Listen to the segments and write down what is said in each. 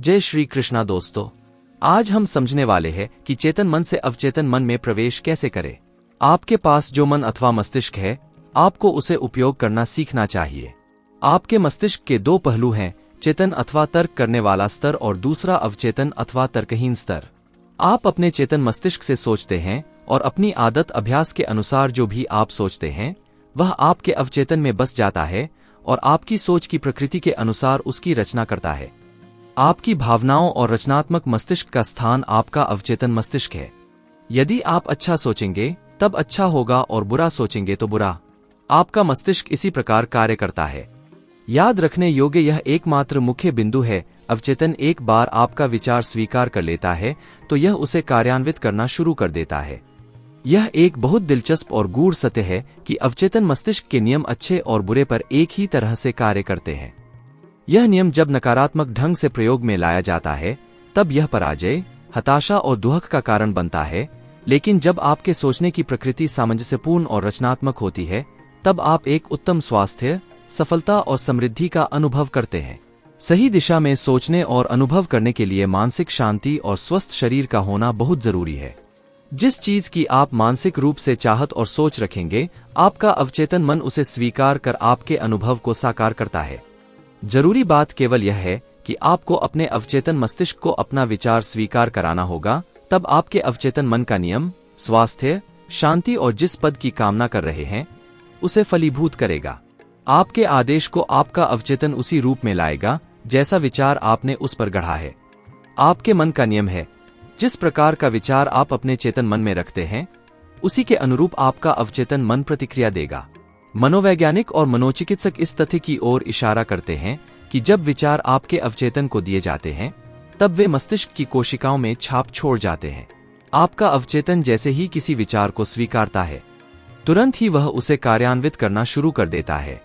जय श्री कृष्णा दोस्तों, आज हम समझने वाले हैं कि चेतन मन से अवचेतन मन में प्रवेश कैसे करें। आपके पास जो मन अथवा मस्तिष्क है, आपको उसे उपयोग करना सीखना चाहिए। आपके मस्तिष्क के दो पहलू हैं, चेतन अथवा तर्क करने वाला स्तर और दूसरा अवचेतन अथवा तर्कहीन स्तर। आप अपने चेतन मस्तिष्क से सोचते हैं और अपनी आदत अभ्यास के अनुसार जो भी आप सोचते हैं वह आपके अवचेतन में बस जाता है और आपकी सोच की प्रकृति के अनुसार उसकी रचना करता है। आपकी भावनाओं और रचनात्मक मस्तिष्क का स्थान आपका अवचेतन मस्तिष्क है। यदि आप अच्छा सोचेंगे तब अच्छा होगा और बुरा सोचेंगे तो बुरा। आपका मस्तिष्क इसी प्रकार कार्य करता है। याद रखने योग्य यह एकमात्र मुख्य बिंदु है, अवचेतन एक बार आपका विचार स्वीकार कर लेता है तो यह उसे कार्यान्वित करना शुरू कर देता है। यह एक बहुत दिलचस्प और गूढ़ सत्य है कि अवचेतन मस्तिष्क के नियम अच्छे और बुरे पर एक ही तरह से कार्य करते हैं। यह नियम जब नकारात्मक ढंग से प्रयोग में लाया जाता है तब यह पराजय, हताशा और दुहक का कारण बनता है, लेकिन जब आपके सोचने की प्रकृति सामंजस्यपूर्ण और रचनात्मक होती है तब आप एक उत्तम स्वास्थ्य, सफलता और समृद्धि का अनुभव करते हैं। सही दिशा में सोचने और अनुभव करने के लिए मानसिक शांति और स्वस्थ शरीर का होना बहुत जरूरी है। जिस चीज की आप मानसिक रूप से चाहत और सोच रखेंगे, आपका अवचेतन मन उसे स्वीकार कर आपके अनुभव को साकार करता है। जरूरी बात केवल यह है कि आपको अपने अवचेतन मस्तिष्क को अपना विचार स्वीकार कराना होगा, तब आपके अवचेतन मन का नियम, स्वास्थ्य, शांति और जिस पद की कामना कर रहे हैं उसे फलीभूत करेगा। आपके आदेश को आपका अवचेतन उसी रूप में लाएगा जैसा विचार आपने उस पर गढ़ा है। आपके मन का नियम है, जिस प्रकार का विचार आप अपने चेतन मन में रखते हैं उसी के अनुरूप आपका अवचेतन मन प्रतिक्रिया देगा। मनोवैज्ञानिक और मनोचिकित्सक इस तथ्य की ओर इशारा करते हैं कि जब विचार आपके अवचेतन को दिए जाते हैं तब वे मस्तिष्क की कोशिकाओं में छाप छोड़ जाते हैं। आपका अवचेतन जैसे ही किसी विचार को स्वीकारता है, तुरंत ही वह उसे कार्यान्वित करना शुरू कर देता है।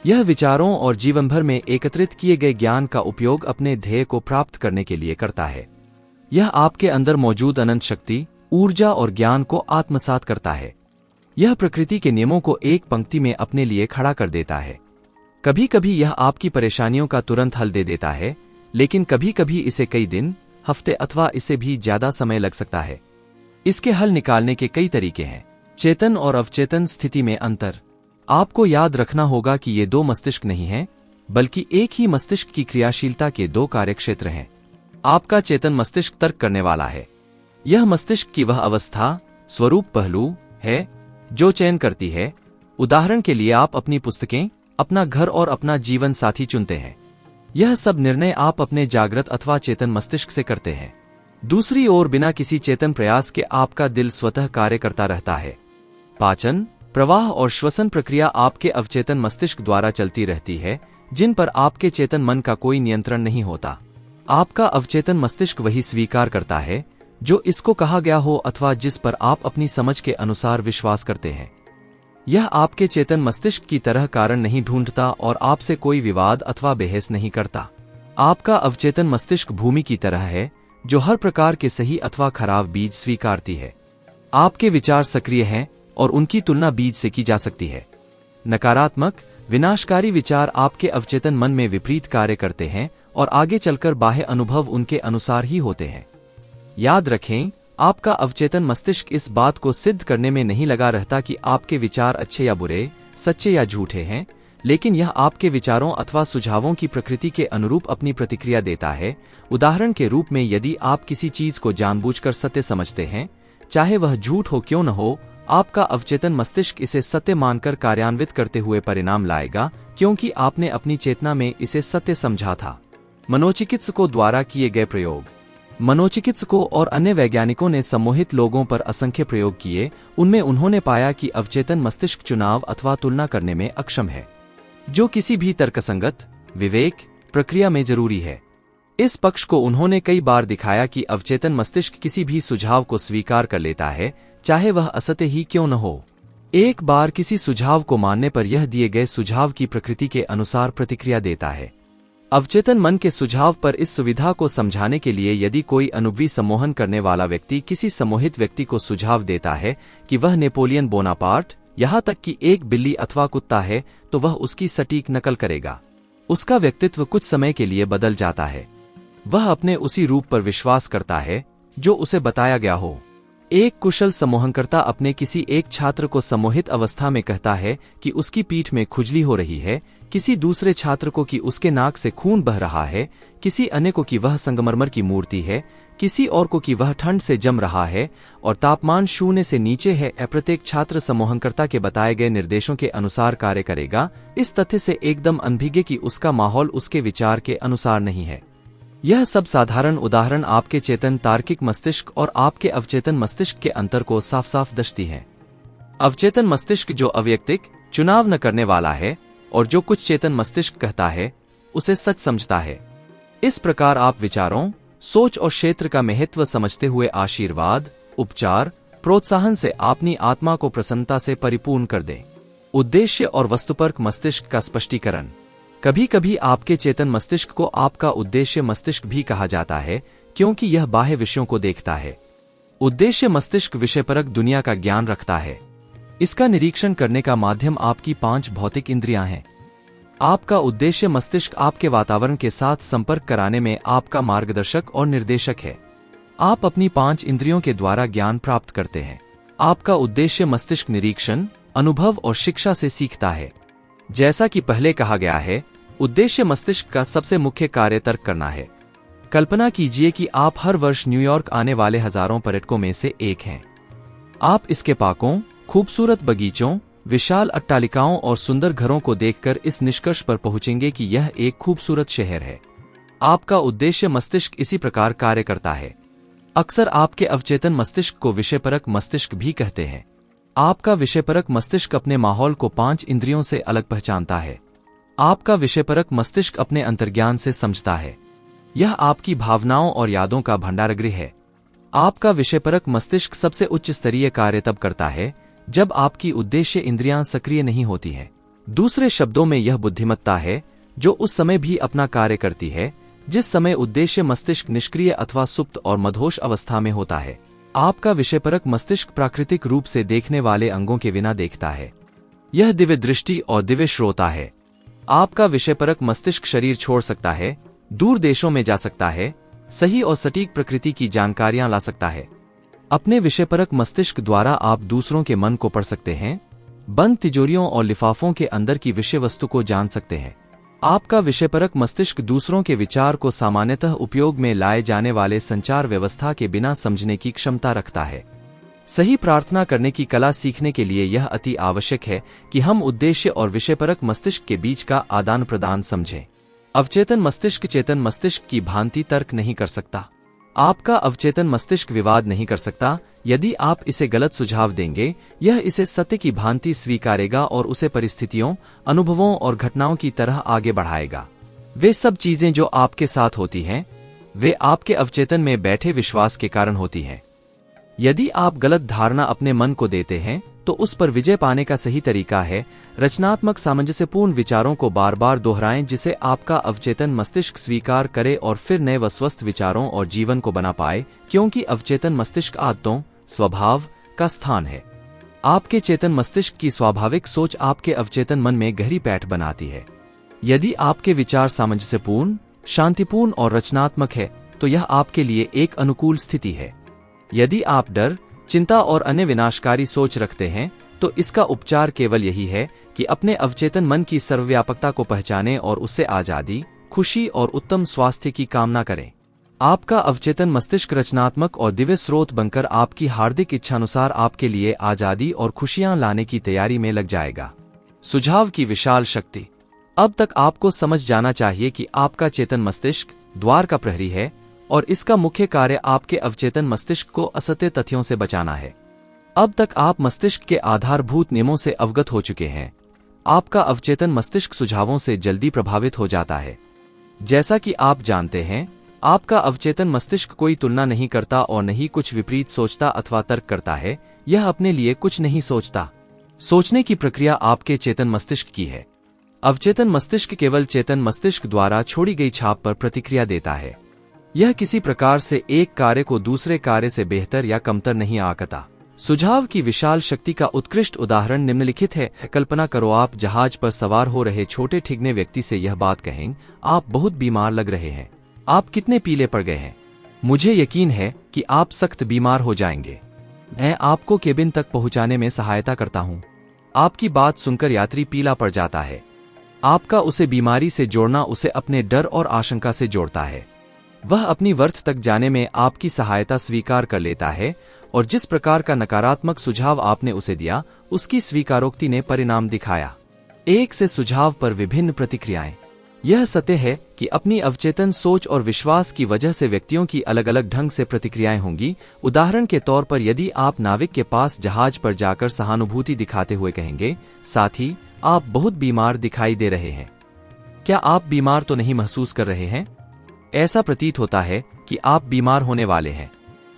यह विचारों और जीवन भर में एकत्रित किए गए ज्ञान का उपयोग अपने ध्येय को प्राप्त करने के लिए करता है। यह आपके अंदर मौजूद अनंत शक्ति, ऊर्जा और ज्ञान को आत्मसात करता है। यह प्रकृति के नियमों को एक पंक्ति में अपने लिए खड़ा कर देता है। कभी कभी यह आपकी परेशानियों का तुरंत हल दे देता है, लेकिन कभी कभी इसे कई दिन, हफ्ते अथवा इससे भी ज्यादा समय लग सकता है। इसके हल निकालने के कई तरीके हैं। चेतन और अवचेतन स्थिति में अंतर। आपको याद रखना होगा कि ये दो मस्तिष्क नहीं हैं, बल्कि एक ही मस्तिष्क की क्रियाशीलता के दो कार्यक्षेत्र हैं। आपका चेतन मस्तिष्क तर्क करने वाला है। यह मस्तिष्क की वह अवस्था, स्वरूप, पहलू है जो चयन करती है। उदाहरण के लिए आप अपनी पुस्तकें, अपना घर और अपना जीवन साथी चुनते हैं। यह सब निर्णय आप अपने जागृत अथवा चेतन मस्तिष्क से करते हैं। दूसरी ओर बिना किसी चेतन प्रयास के आपका दिल स्वतः कार्य करता रहता है। पाचन, प्रवाह और श्वसन प्रक्रिया आपके अवचेतन मस्तिष्क द्वारा चलती रहती है, जिन पर आपके चेतन मन का कोई नियंत्रण नहीं होता। आपका अवचेतन मस्तिष्क वही स्वीकार करता है जो इसको कहा गया हो अथवा जिस पर आप अपनी समझ के अनुसार विश्वास करते हैं। यह आपके चेतन मस्तिष्क की तरह कारण नहीं ढूंढता और आपसे कोई विवाद अथवा बहस नहीं करता। आपका अवचेतन मस्तिष्क भूमि की तरह है जो हर प्रकार के सही अथवा खराब बीज स्वीकारती है। आपके विचार सक्रिय हैं और उनकी तुलना बीज से की जा सकती है। नकारात्मक, विनाशकारी विचार आपके अवचेतन मन में विपरीत कार्य करते हैं और आगे चलकर बाह्य अनुभव उनके अनुसार ही होते हैं। याद रखें, आपका अवचेतन मस्तिष्क इस बात को सिद्ध करने में नहीं लगा रहता कि आपके विचार अच्छे या बुरे, सच्चे या झूठे हैं, लेकिन यह आपके विचारों अथवा सुझावों की प्रकृति के अनुरूप अपनी प्रतिक्रिया देता है। उदाहरण के रूप में, यदि आप किसी चीज को जानबूझकर सत्य समझते हैं, चाहे वह झूठ हो क्यों न हो, आपका अवचेतन मस्तिष्क इसे सत्य मानकर कार्यान्वित करते हुए परिणाम लाएगा, क्योंकि आपने अपनी चेतना में इसे सत्य समझा था। मनोचिकित्सकों द्वारा किए गए प्रयोग। मनोचिकित्सकों और अन्य वैज्ञानिकों ने सम्मोहित लोगों पर असंख्य प्रयोग किए। उनमें उन्होंने पाया कि अवचेतन मस्तिष्क चुनाव अथवा तुलना करने में अक्षम है, जो किसी भी तर्कसंगत, विवेक प्रक्रिया में जरूरी है। इस पक्ष को उन्होंने कई बार दिखाया कि अवचेतन मस्तिष्क किसी भी सुझाव को स्वीकार कर लेता है, चाहे वह असत्य ही क्यों न हो। एक बार किसी सुझाव को मानने पर यह दिए गए सुझाव की प्रकृति के अनुसार प्रतिक्रिया देता है। अवचेतन मन के सुझाव पर इस सुविधा को समझाने के लिए, यदि कोई अनुभवी सम्मोहन करने वाला व्यक्ति किसी सम्मोहित व्यक्ति को सुझाव देता है कि वह नेपोलियन बोनापार्ट, यहाँ तक कि एक बिल्ली अथवा कुत्ता है, तो वह उसकी सटीक नकल करेगा। उसका व्यक्तित्व कुछ समय के लिए बदल जाता है। वह अपने उसी रूप पर विश्वास करता है जो उसे बताया गया हो। एक कुशल सम्मोहनकर्ता अपने किसी एक छात्र को सम्मोहित अवस्था में कहता है कि उसकी पीठ में खुजली हो रही है, किसी दूसरे छात्र को कि उसके नाक से खून बह रहा है, किसी अन्य को कि वह संगमरमर की मूर्ति है, किसी और को कि वह ठंड से जम रहा है और तापमान 0 से नीचे है। प्रत्येक छात्र सम्मोहनकर्ता के बताए गए निर्देशों के अनुसार कार्य करेगा, इस तथ्य से एकदम अनभिज्ञ कि उसका माहौल उसके विचार के अनुसार नहीं है। यह सब साधारण उदाहरण आपके चेतन तार्किक मस्तिष्क और आपके अवचेतन मस्तिष्क के अंतर को साफ साफ दर्शाती हैं। अवचेतन मस्तिष्क जो अवैयक्तिक चुनाव न करने वाला है और जो कुछ चेतन मस्तिष्क कहता है उसे सच समझता है। इस प्रकार आप विचारों, सोच और क्षेत्र का महत्व समझते हुए आशीर्वाद, उपचार, प्रोत्साहन से अपनी आत्मा को प्रसन्नता से परिपूर्ण कर दें। उद्देश्य और वस्तुपरक मस्तिष्क का स्पष्टीकरण। कभी कभी आपके चेतन मस्तिष्क को आपका उद्देश्य मस्तिष्क भी कहा जाता है, क्योंकि यह बाह्य विषयों को देखता है। उद्देश्य मस्तिष्क विषयपरक दुनिया का ज्ञान रखता है। इसका निरीक्षण करने का माध्यम आपकी 5 भौतिक इंद्रियां हैं। आपका उद्देश्य मस्तिष्क आपके वातावरण के साथ संपर्क कराने में आपका मार्गदर्शक और निर्देशक है। आप अपनी 5 इंद्रियों के द्वारा ज्ञान प्राप्त करते हैं। आपका उद्देश्य मस्तिष्क निरीक्षण, अनुभव और शिक्षा से सीखता है। जैसा कि पहले कहा गया है, उद्देश्य मस्तिष्क का सबसे मुख्य कार्य तर्क करना है। कल्पना कीजिए कि आप हर वर्ष न्यूयॉर्क आने वाले हजारों पर्यटकों में से एक हैं। आप इसके पार्कों, खूबसूरत बगीचों, विशाल अट्टालिकाओं और सुंदर घरों को देखकर इस निष्कर्ष पर पहुंचेंगे कि यह एक खूबसूरत शहर है। आपका उद्देश्य मस्तिष्क इसी प्रकार कार्य करता है। अक्सर आपके अवचेतन मस्तिष्क को विषयपरक मस्तिष्क भी कहते हैं। आपका विषयपरक मस्तिष्क अपने माहौल को 5 इंद्रियों से अलग पहचानता है। आपका विषयपरक मस्तिष्क अपने अंतर्ज्ञान से समझता है। यह आपकी भावनाओं और यादों का भंडारगृह है। आपका विषयपरक मस्तिष्क सबसे उच्च स्तरीय कार्य तब करता है जब आपकी उद्देश्य इंद्रियां सक्रिय नहीं होती हैं। दूसरे शब्दों में यह बुद्धिमत्ता है जो उस समय भी अपना कार्य करती है जिस समय उद्देश्य मस्तिष्क निष्क्रिय अथवा सुप्त और मदहोश अवस्था में होता है। आपका विषयपरक मस्तिष्क प्राकृतिक रूप से देखने वाले अंगों के बिना देखता है। यह दिव्य दृष्टि और दिव्य श्रोता है। आपका विषयपरक मस्तिष्क शरीर छोड़ सकता है, दूर देशों में जा सकता है, सही और सटीक प्रकृति की जानकारियां ला सकता है। अपने विषयपरक मस्तिष्क द्वारा आप दूसरों के मन को पढ़ सकते हैं, बंद तिजोरियों और लिफाफों के अंदर की विषय वस्तु को जान सकते हैं। आपका विषयपरक मस्तिष्क दूसरों के विचार को सामान्यतः उपयोग में लाए जाने वाले संचार व्यवस्था के बिना समझने की क्षमता रखता है। सही प्रार्थना करने की कला सीखने के लिए यह अति आवश्यक है कि हम उद्देश्य और विषयपरक मस्तिष्क के बीच का आदान प्रदान समझें। अवचेतन मस्तिष्क चेतन मस्तिष्क की भांति तर्क नहीं कर सकता। आपका अवचेतन मस्तिष्क विवाद नहीं कर सकता। यदि आप इसे गलत सुझाव देंगे, यह इसे सत्य की भांति स्वीकारेगा और उसे परिस्थितियों, अनुभवों और घटनाओं की तरह आगे बढ़ाएगा। वे सब चीजें जो आपके साथ होती हैं, वे आपके अवचेतन में बैठे विश्वास के कारण होती हैं। यदि आप गलत धारणा अपने मन को देते हैं, तो उस पर विजय पाने का सही तरीका है रचनात्मक सामंजस्यपूर्ण विचारों को बार बार दोहराएं जिसे आपका अवचेतन मस्तिष्क स्वीकार करे और फिर नए व स्वस्थ विचारों और जीवन को बना पाए, क्योंकि अवचेतन मस्तिष्क आदतों, स्वभाव का स्थान है। आपके चेतन मस्तिष्क की स्वाभाविक सोच आपके अवचेतन मन में गहरी पैठ बनाती है। यदि आपके विचार सामंजस्यपूर्ण, शांतिपूर्ण और रचनात्मक है, तो यह आपके लिए एक अनुकूल स्थिति है। यदि आप डर, चिंता और अन्य विनाशकारी सोच रखते हैं, तो इसका उपचार केवल यही है कि अपने अवचेतन मन की सर्वव्यापकता को पहचानें और उससे आजादी, खुशी और उत्तम स्वास्थ्य की कामना करें। आपका अवचेतन मस्तिष्क रचनात्मक और दिव्य स्रोत बनकर आपकी हार्दिक इच्छानुसार आपके लिए आजादी और खुशियां लाने की तैयारी में लग जाएगा। सुझाव की विशाल शक्ति। अब तक आपको समझ जाना चाहिए कि आपका चेतन मस्तिष्क द्वार का प्रहरी है और इसका मुख्य कार्य आपके अवचेतन मस्तिष्क को असत्य तथ्यों से बचाना है। अब तक आप मस्तिष्क के आधारभूत नियमों से अवगत हो चुके हैं। आपका अवचेतन मस्तिष्क सुझावों से जल्दी प्रभावित हो जाता है। जैसा कि आप जानते हैं, आपका अवचेतन मस्तिष्क कोई तुलना नहीं करता और नहीं कुछ विपरीत सोचता अथवा तर्क करता है। यह अपने लिए कुछ नहीं सोचता। सोचने की प्रक्रिया आपके चेतन मस्तिष्क की है। अवचेतन मस्तिष्क केवल चेतन मस्तिष्क द्वारा छोड़ी गई छाप पर प्रतिक्रिया देता है। यह किसी प्रकार से एक कार्य को दूसरे कार्य से बेहतर या कमतर नहीं आंकता। सुझाव की विशाल शक्ति का उत्कृष्ट उदाहरण निम्नलिखित है। कल्पना करो आप जहाज पर सवार हो रहे छोटे ठिगने व्यक्ति से यह बात कहें, आप बहुत बीमार लग रहे हैं। आप कितने पीले पड़ गए हैं। मुझे यकीन है कि आप सख्त बीमार हो जाएंगे। मैं आपको केबिन तक पहुंचाने में सहायता करता हूं। आपकी बात सुनकर यात्री पीला पड़ जाता है। आपका उसे बीमारी से जोड़ना उसे अपने डर और आशंका से जोड़ता है। वह अपनी वर्थ तक जाने में आपकी सहायता स्वीकार कर लेता है और जिस प्रकार का नकारात्मक सुझाव आपने उसे दिया, उसकी स्वीकारोक्ति ने परिणाम दिखाया। एक से सुझाव पर विभिन्न प्रतिक्रियाएं। यह सत्य है कि अपनी अवचेतन सोच और विश्वास की वजह से व्यक्तियों की अलग अलग ढंग से प्रतिक्रियाएं होंगी। उदाहरण के तौर पर यदि आप नाविक के पास जहाज पर जाकर सहानुभूति दिखाते हुए कहेंगे, साथी, आप बहुत बीमार दिखाई दे रहे हैं, क्या आप बीमार तो नहीं महसूस कर रहे हैं? ऐसा प्रतीत होता है कि आप बीमार होने वाले हैं।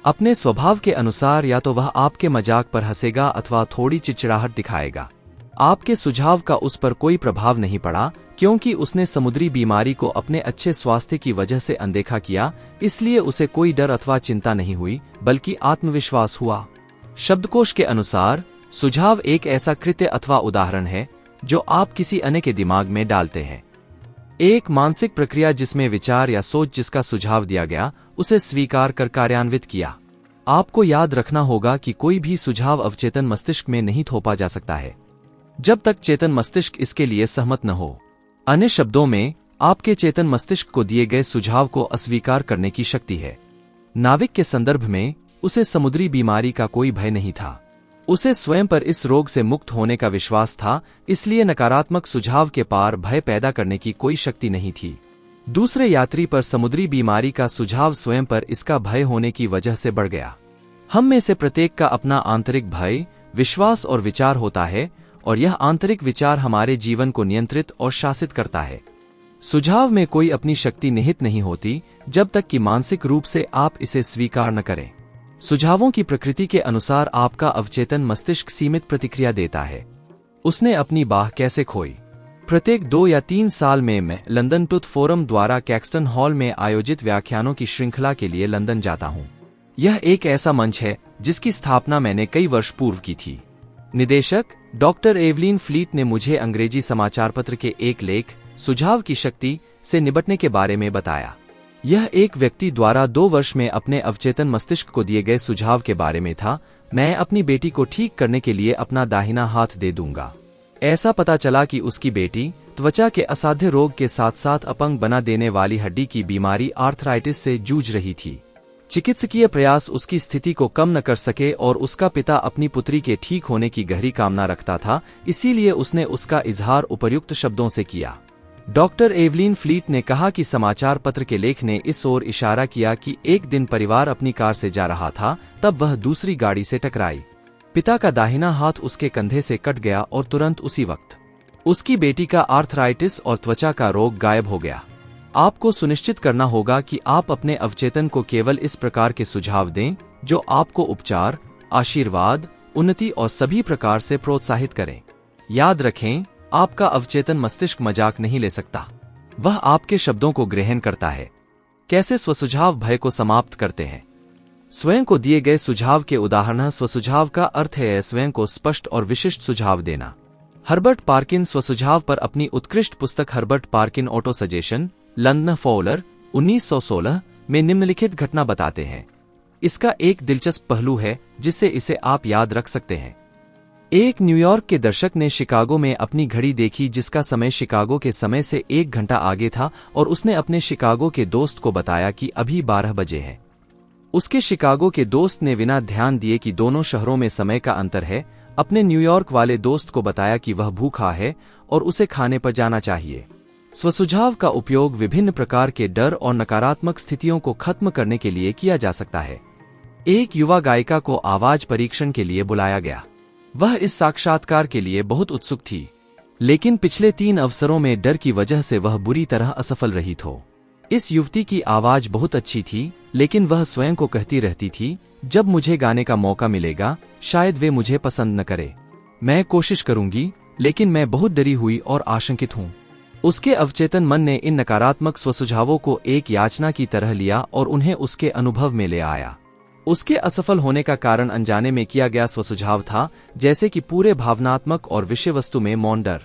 अपने स्वभाव के अनुसार या तो वह आपके मजाक पर हंसेगा अथवा थोड़ी चिड़चिड़ाहट दिखाएगा। आपके सुझाव का उस पर कोई प्रभाव नहीं पड़ा क्योंकि उसने समुद्री बीमारी को अपने अच्छे स्वास्थ्य की वजह से अनदेखा किया, इसलिए उसे कोई डर अथवा चिंता नहीं हुई बल्कि आत्मविश्वास हुआ। शब्दकोश के अनुसार सुझाव एक ऐसा कृत्य अथवा उदाहरण है जो आप किसी अन्य के दिमाग में डालते हैं। एक मानसिक प्रक्रिया जिसमें विचार या सोच जिसका सुझाव दिया गया उसे स्वीकार कर कार्यान्वित किया। आपको याद रखना होगा कि कोई भी सुझाव अवचेतन मस्तिष्क में नहीं थोपा जा सकता है जब तक चेतन मस्तिष्क इसके लिए सहमत न हो। अन्य शब्दों में, आपके चेतन मस्तिष्क को दिए गए सुझाव को अस्वीकार करने की शक्ति है। नाविक के संदर्भ में उसे समुद्री बीमारी का कोई भय नहीं था। उसे स्वयं पर इस रोग से मुक्त होने का विश्वास था, इसलिए नकारात्मक सुझाव के पार भय पैदा करने की कोई शक्ति नहीं थी। दूसरे यात्री पर समुद्री बीमारी का सुझाव स्वयं पर इसका भय होने की वजह से बढ़ गया। हम में से प्रत्येक का अपना आंतरिक भय, विश्वास और विचार होता है और यह आंतरिक विचार हमारे जीवन को नियंत्रित और शासित करता है। सुझाव में कोई अपनी शक्ति निहित नहीं होती जब तक कि मानसिक रूप से आप इसे स्वीकार न करें। सुझावों की प्रकृति के अनुसार आपका अवचेतन मस्तिष्क सीमित प्रतिक्रिया देता है। उसने अपनी बाह कैसे खोई। प्रत्येक 2 या 3 साल में मैं लंदन टूथ फोरम द्वारा कैक्सटन हॉल में आयोजित व्याख्यानों की श्रृंखला के लिए लंदन जाता हूं। यह एक ऐसा मंच है जिसकी स्थापना मैंने कई वर्ष पूर्व की थी। निदेशक डॉक्टर एवलिन फ्लीट ने मुझे अंग्रेजी समाचार पत्र के एक लेख सुझाव की शक्ति से निपटने के बारे में बताया। यह एक व्यक्ति द्वारा 2 वर्ष में अपने अवचेतन मस्तिष्क को दिए गए सुझाव के बारे में था। मैं अपनी बेटी को ठीक करने के लिए अपना दाहिना हाथ दे दूंगा। ऐसा पता चला कि उसकी बेटी त्वचा के असाध्य रोग के साथ साथ अपंग बना देने वाली हड्डी की बीमारी आर्थराइटिस से जूझ रही थी। चिकित्सकीय प्रयास उसकी स्थिति को कम न कर सके और उसका पिता अपनी पुत्री के ठीक होने की गहरी कामना रखता था, इसीलिए उसने उसका इजहार उपर्युक्त शब्दों से किया। डॉक्टर एवलिन फ्लीट ने कहा कि समाचार पत्र के लेख ने इस ओर इशारा किया कि एक दिन परिवार अपनी कार से जा रहा था, तब वह दूसरी गाड़ी से टकराई। पिता का दाहिना हाथ उसके कंधे से कट गया और तुरंत उसी वक्त उसकी बेटी का आर्थराइटिस और त्वचा का रोग गायब हो गया। आपको सुनिश्चित करना होगा कि आप अपने अवचेतन को केवल इस प्रकार के सुझाव दें जो आपको उपचार, आशीर्वाद, उन्नति और सभी प्रकार से प्रोत्साहित करें। याद रखें, आपका अवचेतन मस्तिष्क मजाक नहीं ले सकता। वह आपके शब्दों को ग्रहण करता है। कैसे स्वसुझाव भय को समाप्त करते हैं। स्वयं को दिए गए सुझाव के उदाहरण। स्वसुझाव का अर्थ है स्वयं को स्पष्ट और विशिष्ट सुझाव देना। हर्बर्ट पार्किन स्वसुझाव पर अपनी उत्कृष्ट पुस्तक Herbert Perkin auto suggestion, London Fowler 1916 में निम्नलिखित घटना बताते हैं। इसका एक दिलचस्प पहलू है जिससे इसे आप याद रख सकते हैं। एक न्यूयॉर्क के दर्शक ने शिकागो में अपनी घड़ी देखी जिसका समय शिकागो के समय से 1 घंटा आगे था और उसने अपने शिकागो के दोस्त को बताया कि अभी 12 बजे है। उसके शिकागो के दोस्त ने बिना ध्यान दिए कि दोनों शहरों में समय का अंतर है, अपने न्यूयॉर्क वाले दोस्त को बताया कि वह भूखा है और उसे खाने पर जाना चाहिए। स्वसुझाव का उपयोग विभिन्न प्रकार के डर और नकारात्मक स्थितियों को खत्म करने के लिए किया जा सकता है। एक युवा गायिका को आवाज परीक्षण के लिए बुलाया गया। वह इस साक्षात्कार के लिए बहुत उत्सुक थी, लेकिन पिछले 3 अवसरों में डर की वजह से वह बुरी तरह असफल रही थी। इस युवती की आवाज बहुत अच्छी थी, लेकिन वह स्वयं को कहती रहती थी, जब मुझे गाने का मौका मिलेगा शायद वे मुझे पसंद न करे। मैं कोशिश करूंगी, लेकिन मैं बहुत डरी हुई और आशंकित हूं। उसके अवचेतन मन ने इन नकारात्मक स्वसुझावों को एक याचना की तरह लिया और उन्हें उसके अनुभव में ले आया। उसके असफल होने का कारण अनजाने में किया गया स्वसुझाव था, जैसे कि पूरे भावनात्मक और विषय वस्तु में मौन डर।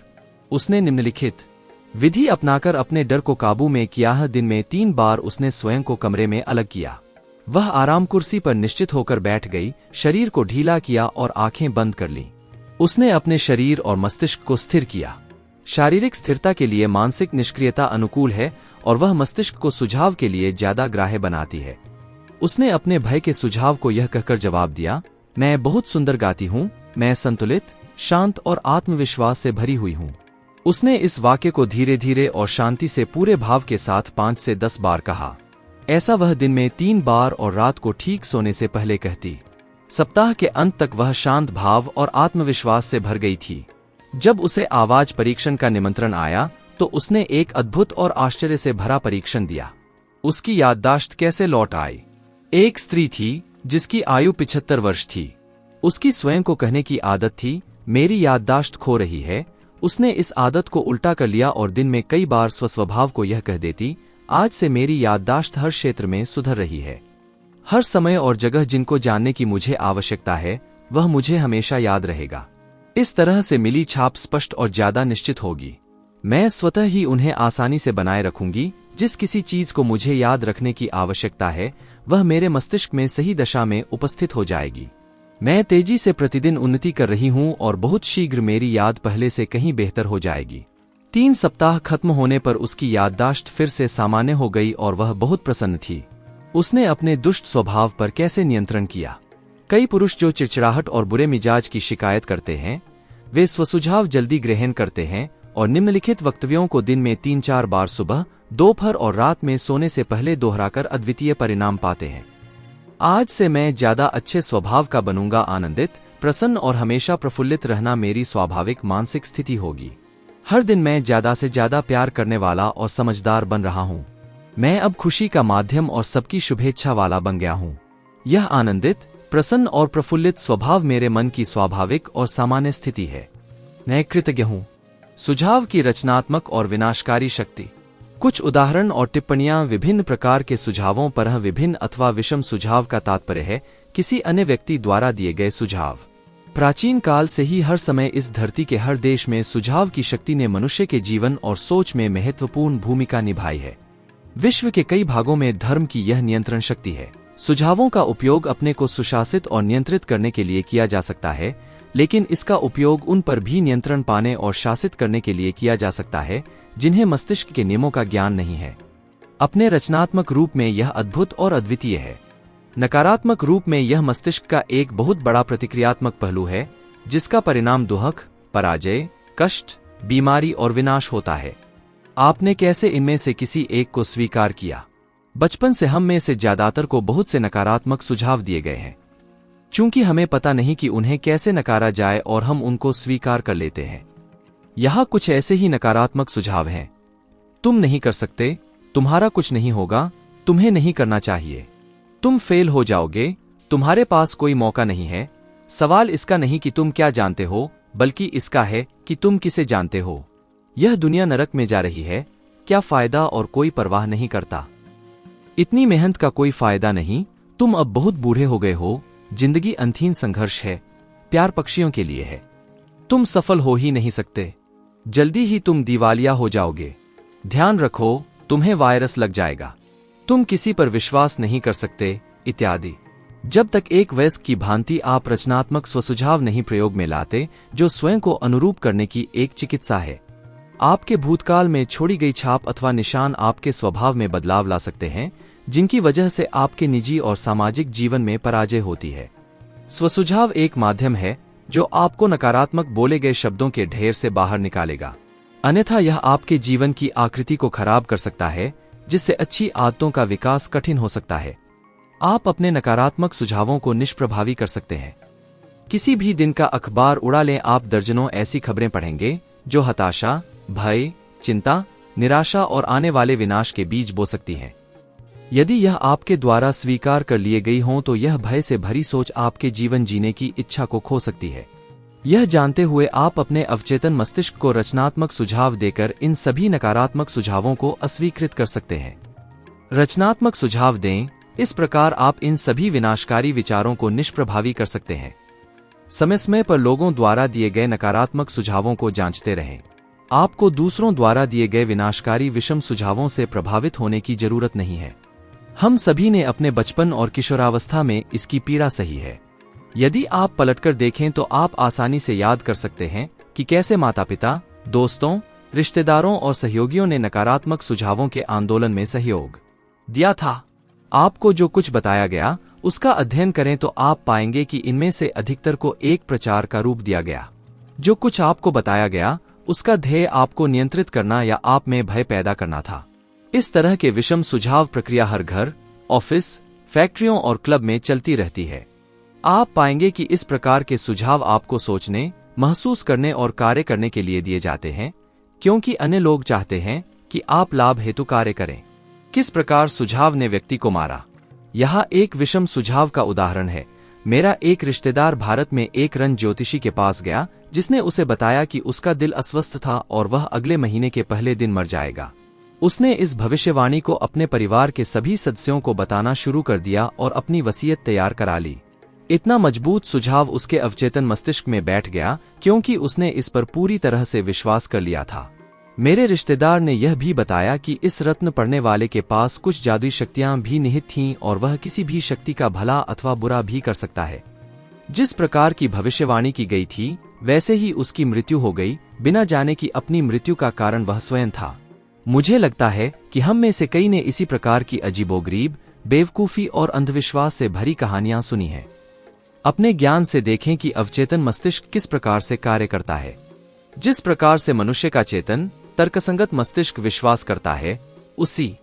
उसने निम्नलिखित विधि अपनाकर अपने डर को काबू में किया। दिन में 3 बार उसने स्वयं को कमरे में अलग किया। वह आराम कुर्सी पर निश्चित होकर बैठ गई, शरीर को ढीला किया और आंखें बंद कर लीं। उसने अपने शरीर और मस्तिष्क को स्थिर किया। शारीरिक स्थिरता के लिए मानसिक निष्क्रियता अनुकूल है और वह मस्तिष्क को सुझाव के लिए ज्यादा ग्राह्य बनाती है। उसने अपने भय के सुझाव को यह कहकर जवाब दिया, मैं बहुत सुंदर गाती हूँ, मैं संतुलित, शांत और आत्मविश्वास से भरी हुई हूँ। उसने इस वाक्य को धीरे धीरे और शांति से पूरे भाव के साथ 5 से 10 बार कहा। ऐसा वह दिन में 3 बार और रात को ठीक सोने से पहले कहती। सप्ताह के अंत तक वह शांत भाव और आत्मविश्वास से भर गई थी। जब उसे आवाज परीक्षण का निमंत्रण आया तो उसने एक अद्भुत और आश्चर्य से भरा परीक्षण दिया। उसकी याददाश्त कैसे लौट आई। एक स्त्री थी जिसकी आयु 75 वर्ष थी। उसकी स्वयं को कहने की आदत थी, मेरी याददाश्त खो रही है। उसने इस आदत को उल्टा कर लिया और दिन में कई बार स्वस्वभाव को यह कह देती, आज से मेरी याददाश्त हर क्षेत्र में सुधर रही है। हर समय और जगह जिनको जानने की मुझे आवश्यकता है वह मुझे हमेशा याद रहेगा। इस तरह से मिली छाप स्पष्ट और ज्यादा निश्चित होगी। मैं स्वतः ही उन्हें आसानी से बनाए रखूंगी। जिस किसी चीज को मुझे याद रखने की आवश्यकता है वह मेरे मस्तिष्क में सही दशा में उपस्थित हो जाएगी। मैं तेजी से प्रतिदिन उन्नति कर रही हूं और बहुत शीघ्र मेरी याद पहले से कहीं बेहतर हो जाएगी। 3 सप्ताह खत्म होने पर उसकी याददाश्त फिर से सामान्य हो गई और वह बहुत प्रसन्न थी। उसने अपने दुष्ट स्वभाव पर कैसे नियंत्रण किया। कई पुरुष जो चिड़चिड़ाहट और बुरे मिजाज की शिकायत करते हैं, वे स्वसुझाव जल्दी ग्रहण करते हैं और निम्नलिखित वक्तव्यों को दिन में 3-4 बार सुबह, दोपहर और रात में सोने से पहले दोहराकर अद्वितीय परिणाम पाते हैं। आज से मैं ज्यादा अच्छे स्वभाव का बनूंगा। आनंदित, प्रसन्न और हमेशा प्रफुल्लित रहना मेरी स्वाभाविक मानसिक स्थिति होगी। हर दिन मैं ज्यादा से ज्यादा प्यार करने वाला और समझदार बन रहा हूँ। मैं अब खुशी का माध्यम और सबकी शुभेच्छा वाला बन गया हूँ। यह आनंदित, प्रसन्न और प्रफुल्लित स्वभाव मेरे मन की स्वाभाविक और सामान्य स्थिति है। मैं कृतज्ञ हूँ। सुझाव की रचनात्मक और विनाशकारी शक्ति। कुछ उदाहरण और टिप्पणियां। विभिन्न प्रकार के सुझावों पर विभिन्न अथवा विषम सुझाव का तात्पर्य है किसी अन्य व्यक्ति द्वारा दिए गए सुझाव। प्राचीन काल से ही हर समय इस धरती के हर देश में सुझाव की शक्ति ने मनुष्य के जीवन और सोच में महत्वपूर्ण भूमिका निभाई है। विश्व के कई भागों में धर्म की यह नियंत्रण शक्ति है। सुझावों का उपयोग अपने को सुशासित और नियंत्रित करने के लिए किया जा सकता है, लेकिन इसका उपयोग उन पर भी नियंत्रण पाने और शासित करने के लिए किया जा सकता है जिन्हें मस्तिष्क के नियमों का ज्ञान नहीं है। अपने रचनात्मक रूप में यह अद्भुत और अद्वितीय है। नकारात्मक रूप में यह मस्तिष्क का एक बहुत बड़ा प्रतिक्रियात्मक पहलू है जिसका परिणाम दुहक, पराजय, कष्ट, बीमारी और विनाश होता है। आपने कैसे इनमें से किसी एक को स्वीकार किया। बचपन से हम में से ज्यादातर को बहुत से नकारात्मक सुझाव दिए गए हैं। चूंकि हमें पता नहीं कि उन्हें कैसे नकारा जाए और हम उनको स्वीकार कर लेते हैं। यहाँ कुछ ऐसे ही नकारात्मक सुझाव हैं। तुम नहीं कर सकते, तुम्हारा कुछ नहीं होगा, तुम्हें नहीं करना चाहिए, तुम फेल हो जाओगे, तुम्हारे पास कोई मौका नहीं है। सवाल इसका नहीं कि तुम क्या जानते हो, बल्कि इसका है कि तुम किसे जानते हो। यह दुनिया नरक में जा रही है, क्या फायदा और कोई परवाह नहीं करता। इतनी मेहनत का कोई फायदा नहीं, तुम अब बहुत बूढ़े हो गए हो, जिंदगी अंतहीन संघर्ष है, प्यार पक्षियों के लिए है, तुम सफल हो ही नहीं सकते, जल्दी ही तुम दिवालिया हो जाओगे, ध्यान रखो तुम्हें वायरस लग जाएगा, तुम किसी पर विश्वास नहीं कर सकते, इत्यादि। जब तक एक वयस्क की भांति आप रचनात्मक स्वसुझाव नहीं प्रयोग में लाते जो स्वयं को अनुरूप करने की एक चिकित्सा है। आपके भूतकाल में छोड़ी गई छाप अथवा निशान आपके स्वभाव में बदलाव ला सकते हैं, जिनकी वजह से आपके निजी और सामाजिक जीवन में पराजय होती है। स्वसुझाव एक माध्यम है जो आपको नकारात्मक बोले गए शब्दों के ढेर से बाहर निकालेगा, अन्यथा यह आपके जीवन की आकृति को खराब कर सकता है, जिससे अच्छी आदतों का विकास कठिन हो सकता है। आप अपने नकारात्मक सुझावों को निष्प्रभावी कर सकते हैं। किसी भी दिन का अखबार उड़ा लें, आप दर्जनों ऐसी खबरें पढ़ेंगे जो हताशा, भय, चिंता, निराशा और आने वाले विनाश के बीज बो सकती हैं। यदि यह आपके द्वारा स्वीकार कर लिए गई हों तो यह भय से भरी सोच आपके जीवन जीने की इच्छा को खो सकती है। यह जानते हुए आप अपने अवचेतन मस्तिष्क को रचनात्मक सुझाव देकर इन सभी नकारात्मक सुझावों को अस्वीकृत कर सकते हैं। रचनात्मक सुझाव दें, इस प्रकार आप इन सभी विनाशकारी विचारों को निष्प्रभावी कर सकते हैं। समय समय पर लोगों द्वारा दिए गए नकारात्मक सुझावों को जांचते रहें। आपको दूसरों द्वारा दिए गए विनाशकारी विषम सुझावों से प्रभावित होने की जरूरत नहीं है। हम सभी ने अपने बचपन और किशोरावस्था में इसकी पीड़ा सही है। यदि आप पलटकर देखें तो आप आसानी से याद कर सकते हैं कि कैसे माता-पिता, दोस्तों, रिश्तेदारों और सहयोगियों ने नकारात्मक सुझावों के आंदोलन में सहयोग दिया था। आपको जो कुछ बताया गया उसका अध्ययन करें तो आप पाएंगे कि इनमें से अधिकतर को एक प्रचार का रूप दिया गया। जो कुछ आपको बताया गया उसका ध्येय आपको नियंत्रित करना या आप में भय पैदा करना था। इस तरह के विषम सुझाव प्रक्रिया हर घर, ऑफिस, फैक्ट्रियों और क्लब में चलती रहती है। आप पाएंगे कि इस प्रकार के सुझाव आपको सोचने, महसूस करने और कार्य करने के लिए दिए जाते हैं, क्योंकि अन्य लोग चाहते हैं कि आप लाभ हेतु कार्य करें। किस प्रकार सुझाव ने व्यक्ति को मारा? यहाँ एक विषम सुझाव का उदाहरण है। मेरा एक रिश्तेदार भारत में एक रन ज्योतिषी के पास गया, जिसने उसे बताया कि उसका दिल अस्वस्थ था और वह अगले महीने के पहले दिन मर जाएगा। उसने इस भविष्यवाणी को अपने परिवार के सभी सदस्यों को बताना शुरू कर दिया और अपनी वसीयत तैयार करा ली। इतना मजबूत सुझाव उसके अवचेतन मस्तिष्क में बैठ गया क्योंकि उसने इस पर पूरी तरह से विश्वास कर लिया था। मेरे रिश्तेदार ने यह भी बताया कि इस रत्न पढ़ने वाले के पास कुछ जादुई शक्तियां भी निहित थीं और वह किसी भी शक्ति का भला अथवा बुरा भी कर सकता है। जिस प्रकार की भविष्यवाणी की गई थी वैसे ही उसकी मृत्यु हो गई, बिना जाने कि अपनी मृत्यु का कारण वह स्वयं था। मुझे लगता है कि हम में से कई ने इसी प्रकार की अजीबोगरीब, बेवकूफी और अंधविश्वास से भरी कहानियां सुनी हैं। अपने ज्ञान से देखें कि अवचेतन मस्तिष्क किस प्रकार से कार्य करता है। जिस प्रकार से मनुष्य का चेतन, तर्कसंगत मस्तिष्क विश्वास करता है, उसी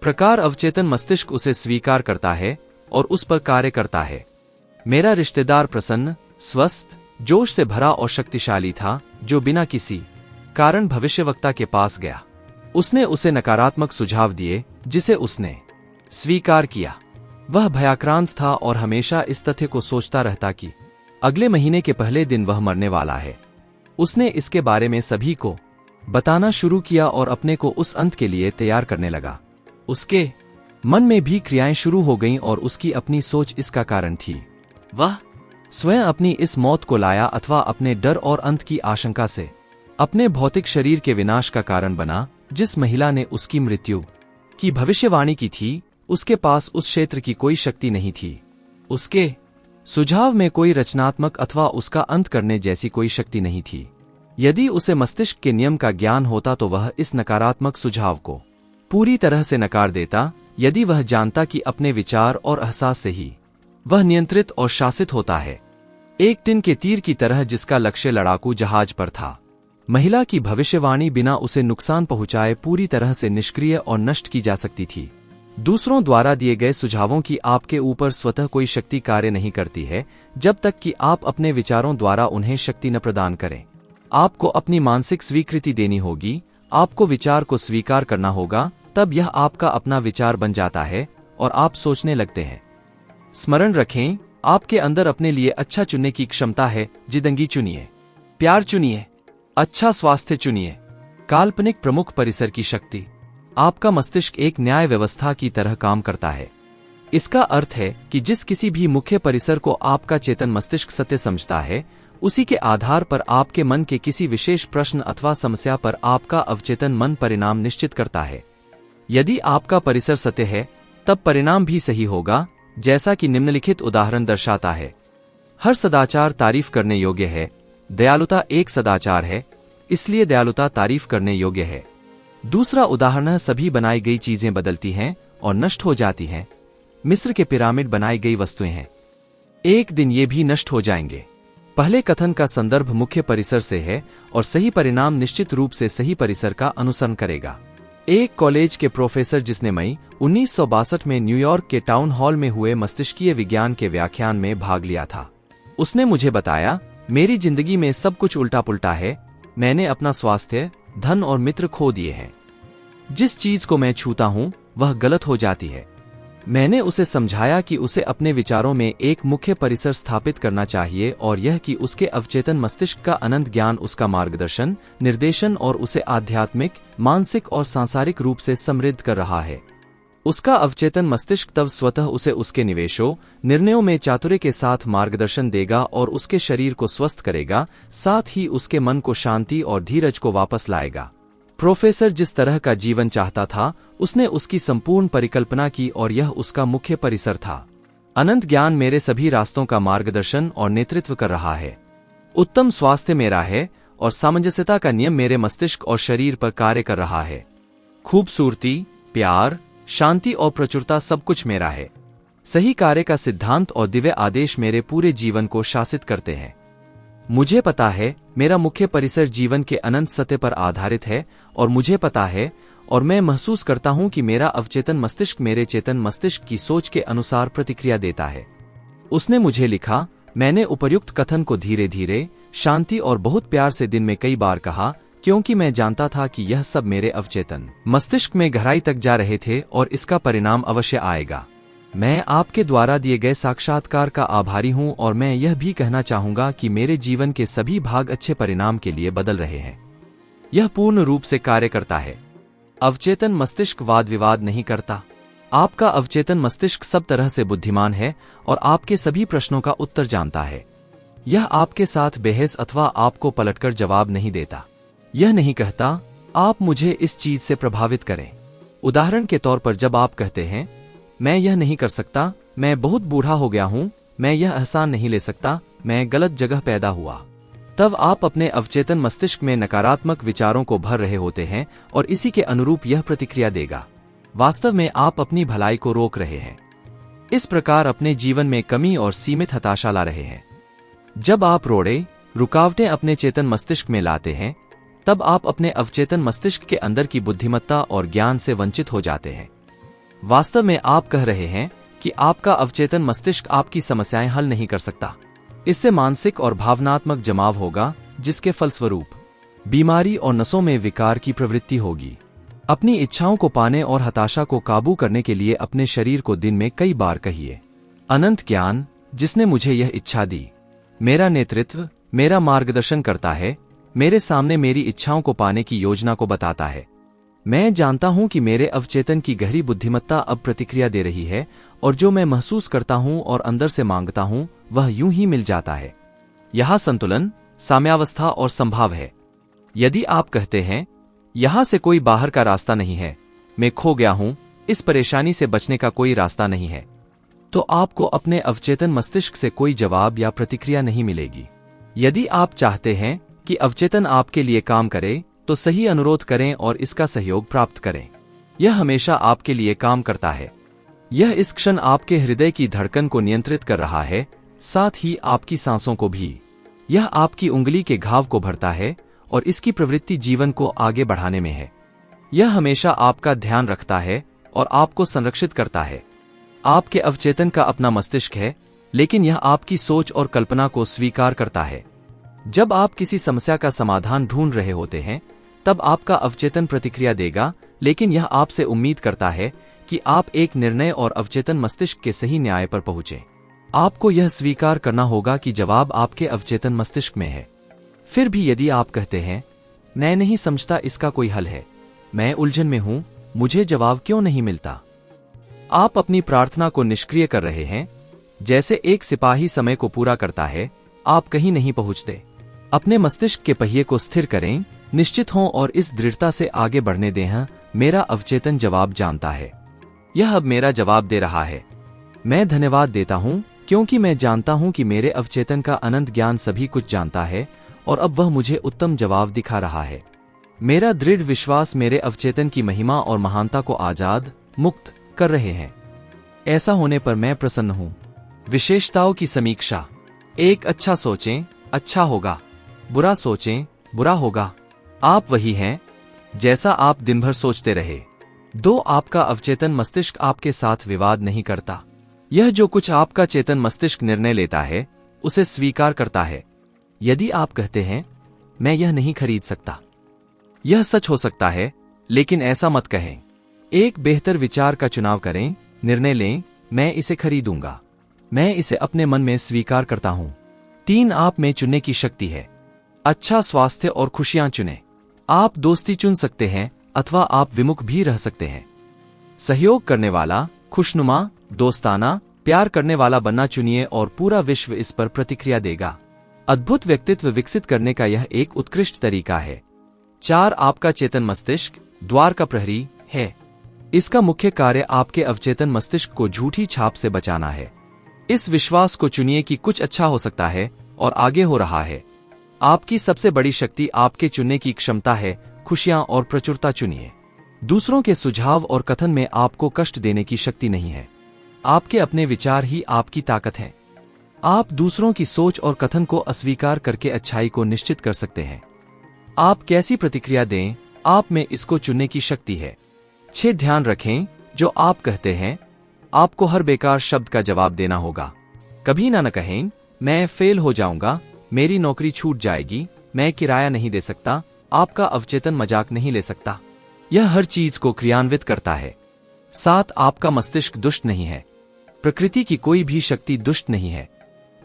प्रकार अवचेतन मस्तिष्क उसे स्वीकार करता है और उस पर कार्य करता है। मेरा रिश्तेदार प्रसन्न, स्वस्थ, जोश से भरा और शक्तिशाली था, जो बिना किसी कारण भविष्यवक्ता के पास गया। उसने उसे नकारात्मक सुझाव दिए, जिसे उसने स्वीकार किया। वह भयाक्रांत था और हमेशा इस तथ्य को सोचता रहता कि अगले महीने के पहले दिन वह मरने वाला है। उसने इसके बारे में सभी को बताना शुरू किया और अपने को उस अंत के लिए तैयार करने लगा। उसके मन में भी क्रियाएं शुरू हो गईं और उसकी अपनी सोच इसका कारण थी। वह स्वयं अपनी इस मौत को लाया अथवा अपने डर और अंत की आशंका से अपने भौतिक शरीर के विनाश का कारण बना। जिस महिला ने उसकी मृत्यु की भविष्यवाणी की थी, उसके पास उस क्षेत्र की कोई शक्ति नहीं थी। उसके सुझाव में कोई रचनात्मक अथवा उसका अंत करने जैसी कोई शक्ति नहीं थी। यदि उसे मस्तिष्क के नियम का ज्ञान होता तो वह इस नकारात्मक सुझाव को पूरी तरह से नकार देता। यदि वह जानता कि अपने विचार और एहसास से ही वह नियंत्रित और शासित होता है, एक टिन के तीर की तरह जिसका लक्ष्य लड़ाकू जहाज पर था। महिला की भविष्यवाणी बिना उसे नुकसान पहुंचाए पूरी तरह से निष्क्रिय और नष्ट की जा सकती थी। दूसरों द्वारा दिए गए सुझावों की आपके ऊपर स्वतः कोई शक्ति कार्य नहीं करती है, जब तक कि आप अपने विचारों द्वारा उन्हें शक्ति न प्रदान करें। आपको अपनी मानसिक स्वीकृति देनी होगी, आपको विचार को स्वीकार करना होगा, तब यह आपका अपना विचार बन जाता है और आप सोचने लगते हैं। स्मरण रखें, आपके अंदर अपने लिए अच्छा चुनने की क्षमता है। जिंदगी चुनिए, प्यार चुनिए, अच्छा स्वास्थ्य चुनिए, काल्पनिक प्रमुख परिसर की शक्ति। आपका मस्तिष्क एक न्याय व्यवस्था की तरह काम करता है। इसका अर्थ है कि जिस किसी भी मुख्य परिसर को आपका चेतन मस्तिष्क सत्य समझता है, उसी के आधार पर आपके मन के किसी विशेष प्रश्न अथवा समस्या पर आपका अवचेतन मन परिणाम निश्चित करता है। यदि आपका परिसर सत्य है, तब परिणाम भी सही होगा, जैसा कि निम्नलिखित उदाहरण दर्शाता है। हर सदाचार तारीफ करने योग्य है। दयालुता एक सदाचार है, इसलिए दयालुता तारीफ करने योग्य है। दूसरा उदाहरण है, सभी बनाई गई चीजें बदलती हैं और नष्ट हो जाती हैं। मिस्र के पिरामिड बनाई गई वस्तुएं हैं, एक दिन ये भी नष्ट हो जाएंगे। पहले कथन का संदर्भ मुख्य परिसर से है और सही परिणाम निश्चित रूप से सही परिसर का अनुसरण करेगा। एक कॉलेज के प्रोफेसर जिसने मई 1962 में न्यूयॉर्क के टाउन हॉल में हुए मस्तिष्कीय विज्ञान के व्याख्यान में भाग लिया था, उसने मुझे बताया, मेरी जिंदगी में सब कुछ उल्टा पुल्टा है। मैंने अपना स्वास्थ्य, धन और मित्र खो दिए हैं। जिस चीज को मैं छूता हूं वह गलत हो जाती है। मैंने उसे समझाया कि उसे अपने विचारों में एक मुख्य परिसर स्थापित करना चाहिए और यह कि उसके अवचेतन मस्तिष्क का अनंत ज्ञान उसका मार्गदर्शन, निर्देशन और उसे आध्यात्मिक, मानसिक और सांसारिक रूप से समृद्ध कर रहा है। उसका अवचेतन मस्तिष्क तब स्वतः उसे उसके निवेशों, निर्णयों में चातुर्य के साथ मार्गदर्शन देगा और उसके शरीर को स्वस्थ करेगा, साथ ही उसके मन को शांति और धीरज को वापस लाएगा। प्रोफेसर जिस तरह का जीवन चाहता था, उसने उसकी संपूर्ण परिकल्पना की और यह उसका मुख्य परिसर था। अनंत ज्ञान मेरे सभी रास्तों का मार्गदर्शन और नेतृत्व कर रहा है। उत्तम स्वास्थ्य मेरा है और सामंजस्यता का नियम मेरे मस्तिष्क और शरीर पर कार्य कर रहा है। खूबसूरती, प्यार, शांति और प्रचुरता सब कुछ मेरा है। सही कार्य का सिद्धांत और दिव्य आदेश मेरे पूरे जीवन को शासित करते हैं। मुझे पता है मेरा मुख्य परिसर जीवन के अनंत सत्य पर आधारित है और मुझे पता है और मैं महसूस करता हूं कि मेरा अवचेतन मस्तिष्क मेरे चेतन मस्तिष्क की सोच के अनुसार प्रतिक्रिया देता है। उसने मुझे लिखा, मैंने उपर्युक्त कथन को धीरे धीरे, शांति और बहुत प्यार से दिन में कई बार कहा, क्योंकि मैं जानता था कि यह सब मेरे अवचेतन मस्तिष्क में गहराई तक जा रहे थे और इसका परिणाम अवश्य आएगा। मैं आपके द्वारा दिए गए साक्षात्कार का आभारी हूं और मैं यह भी कहना चाहूंगा कि मेरे जीवन के सभी भाग अच्छे परिणाम के लिए बदल रहे हैं। यह पूर्ण रूप से कार्य करता है। अवचेतन मस्तिष्क वाद विवाद नहीं करता। आपका अवचेतन मस्तिष्क सब तरह से बुद्धिमान है और आपके सभी प्रश्नों का उत्तर जानता है। यह आपके साथ बहस अथवा आपको पलटकर जवाब नहीं देता। यह नहीं कहता, आप मुझे इस चीज से प्रभावित करें। उदाहरण के तौर पर जब आप कहते हैं, मैं यह नहीं कर सकता, मैं बहुत बूढ़ा हो गया हूं, मैं यह एहसान नहीं ले सकता, मैं गलत जगह पैदा हुआ, तब आप अपने अवचेतन मस्तिष्क में नकारात्मक विचारों को भर रहे होते हैं और इसी के अनुरूप यह प्रतिक्रिया देगा। वास्तव में आप अपनी भलाई को रोक रहे हैं। इस प्रकार अपने जीवन में कमी और सीमित हताशा ला रहे हैं। जब आप रोड़े, रुकावटें अपने चेतन मस्तिष्क में लाते हैं, तब आप अपने अवचेतन मस्तिष्क के अंदर की बुद्धिमत्ता और ज्ञान से वंचित हो जाते हैं। वास्तव में आप कह रहे हैं कि आपका अवचेतन मस्तिष्क आपकी समस्याएं हल नहीं कर सकता। इससे मानसिक और भावनात्मक जमाव होगा, जिसके फलस्वरूप बीमारी और नसों में विकार की प्रवृत्ति होगी। अपनी इच्छाओं को पाने और हताशा को काबू करने के लिए अपने शरीर को दिन में कई बार कहिए, अनंत ज्ञान जिसने मुझे यह इच्छा दी, मेरा नेतृत्व, मेरा मार्गदर्शन करता है, मेरे सामने मेरी इच्छाओं को पाने की योजना को बताता है। मैं जानता हूं कि मेरे अवचेतन की गहरी बुद्धिमत्ता अब प्रतिक्रिया दे रही है और जो मैं महसूस करता हूं और अंदर से मांगता हूं वह यूं ही मिल जाता है। यहां संतुलन, साम्यावस्था और संभाव है। यदि आप कहते हैं, यहां से कोई बाहर का रास्ता नहीं है, मैं खो गया हूं, इस परेशानी से बचने का कोई रास्ता नहीं है, तो आपको अपने अवचेतन मस्तिष्क से कोई जवाब या प्रतिक्रिया नहीं मिलेगी। यदि आप चाहते हैं कि अवचेतन आपके लिए काम करे, तो सही अनुरोध करें और इसका सहयोग प्राप्त करें। यह हमेशा आपके लिए काम करता है। यह इस क्षण आपके हृदय की धड़कन को नियंत्रित कर रहा है, साथ ही आपकी सांसों को भी। यह आपकी उंगली के घाव को भरता है और इसकी प्रवृत्ति जीवन को आगे बढ़ाने में है। यह हमेशा आपका ध्यान रखता है और आपको संरक्षित करता है। आपके अवचेतन का अपना मस्तिष्क है, लेकिन यह आपकी सोच और कल्पना को स्वीकार करता है। जब आप किसी समस्या का समाधान ढूंढ रहे होते हैं, तब आपका अवचेतन प्रतिक्रिया देगा, लेकिन यह आपसे उम्मीद करता है कि आप एक निर्णय और अवचेतन मस्तिष्क के सही न्याय पर पहुंचे। आपको यह स्वीकार करना होगा कि जवाब आपके अवचेतन मस्तिष्क में है। फिर भी यदि आप कहते हैं, मैं नहीं समझता इसका कोई हल है, मैं उलझन में हूं, मुझे जवाब क्यों नहीं मिलता, आप अपनी प्रार्थना को निष्क्रिय कर रहे हैं। जैसे एक सिपाही समय को पूरा करता है, आप कहीं नहीं पहुंचते। अपने मस्तिष्क के पहिए को स्थिर करें, निश्चित हों और इस दृढ़ता से आगे बढ़ने दें, मेरा अवचेतन जवाब जानता है। यह अब मेरा जवाब दे रहा है। मैं धन्यवाद देता हूं, क्योंकि मैं जानता हूं कि मेरे अवचेतन का अनंत ज्ञान सभी कुछ जानता है और अब वह मुझे उत्तम जवाब दिखा रहा है। मेरा दृढ़ विश्वास मेरे अवचेतन की महिमा और महानता को आजाद, मुक्त कर रहे हैं। ऐसा होने पर मैं प्रसन्न हूं। विशेषताओं की समीक्षा। एक, अच्छा सोचें, अच्छा होगा। बुरा सोचें, बुरा होगा। आप वही हैं जैसा आप दिन भर सोचते रहे। 2, आपका अवचेतन मस्तिष्क आपके साथ विवाद नहीं करता। यह जो कुछ आपका चेतन मस्तिष्क निर्णय लेता है, उसे स्वीकार करता है। यदि आप कहते हैं, मैं यह नहीं खरीद सकता, यह सच हो सकता है, लेकिन ऐसा मत कहें। एक बेहतर विचार का चुनाव करें, निर्णय लें, मैं इसे खरीदूंगा, मैं इसे अपने मन में स्वीकार करता हूं। 3, आप में चुनने की शक्ति है। अच्छा स्वास्थ्य और खुशियां चुनें। आप दोस्ती चुन सकते हैं अथवा आप विमुख भी रह सकते हैं। सहयोग करने वाला, खुशनुमा, दोस्ताना, प्यार करने वाला बनना चुनिए और पूरा विश्व इस पर प्रतिक्रिया देगा। अद्भुत व्यक्तित्व विकसित करने का यह एक उत्कृष्ट तरीका है। 4. आपका चेतन मस्तिष्क द्वार का प्रहरी है। इसका मुख्य कार्य आपके अवचेतन मस्तिष्क को झूठी छाप से बचाना है। इस विश्वास को चुनिए कि कुछ अच्छा हो सकता है और आगे हो रहा है। आपकी सबसे बड़ी शक्ति आपके चुनने की क्षमता है। खुशियां और प्रचुरता चुनिए। दूसरों के सुझाव और कथन में आपको कष्ट देने की शक्ति नहीं है। आपके अपने विचार ही आपकी ताकत हैं। आप दूसरों की सोच और कथन को अस्वीकार करके अच्छाई को निश्चित कर सकते हैं। आप कैसी प्रतिक्रिया दें, आप में इसको चुनने की शक्ति है। 6. ध्यान रखें, जो आप कहते हैं आपको हर बेकार शब्द का जवाब देना होगा। कभी ना कहें, मैं फेल हो जाऊंगा, मेरी नौकरी छूट जाएगी, मैं किराया नहीं दे सकता। आपका अवचेतन मजाक नहीं ले सकता। यह हर चीज को क्रियान्वित करता है। 7. आपका मस्तिष्क दुष्ट नहीं है। प्रकृति की कोई भी शक्ति दुष्ट नहीं है।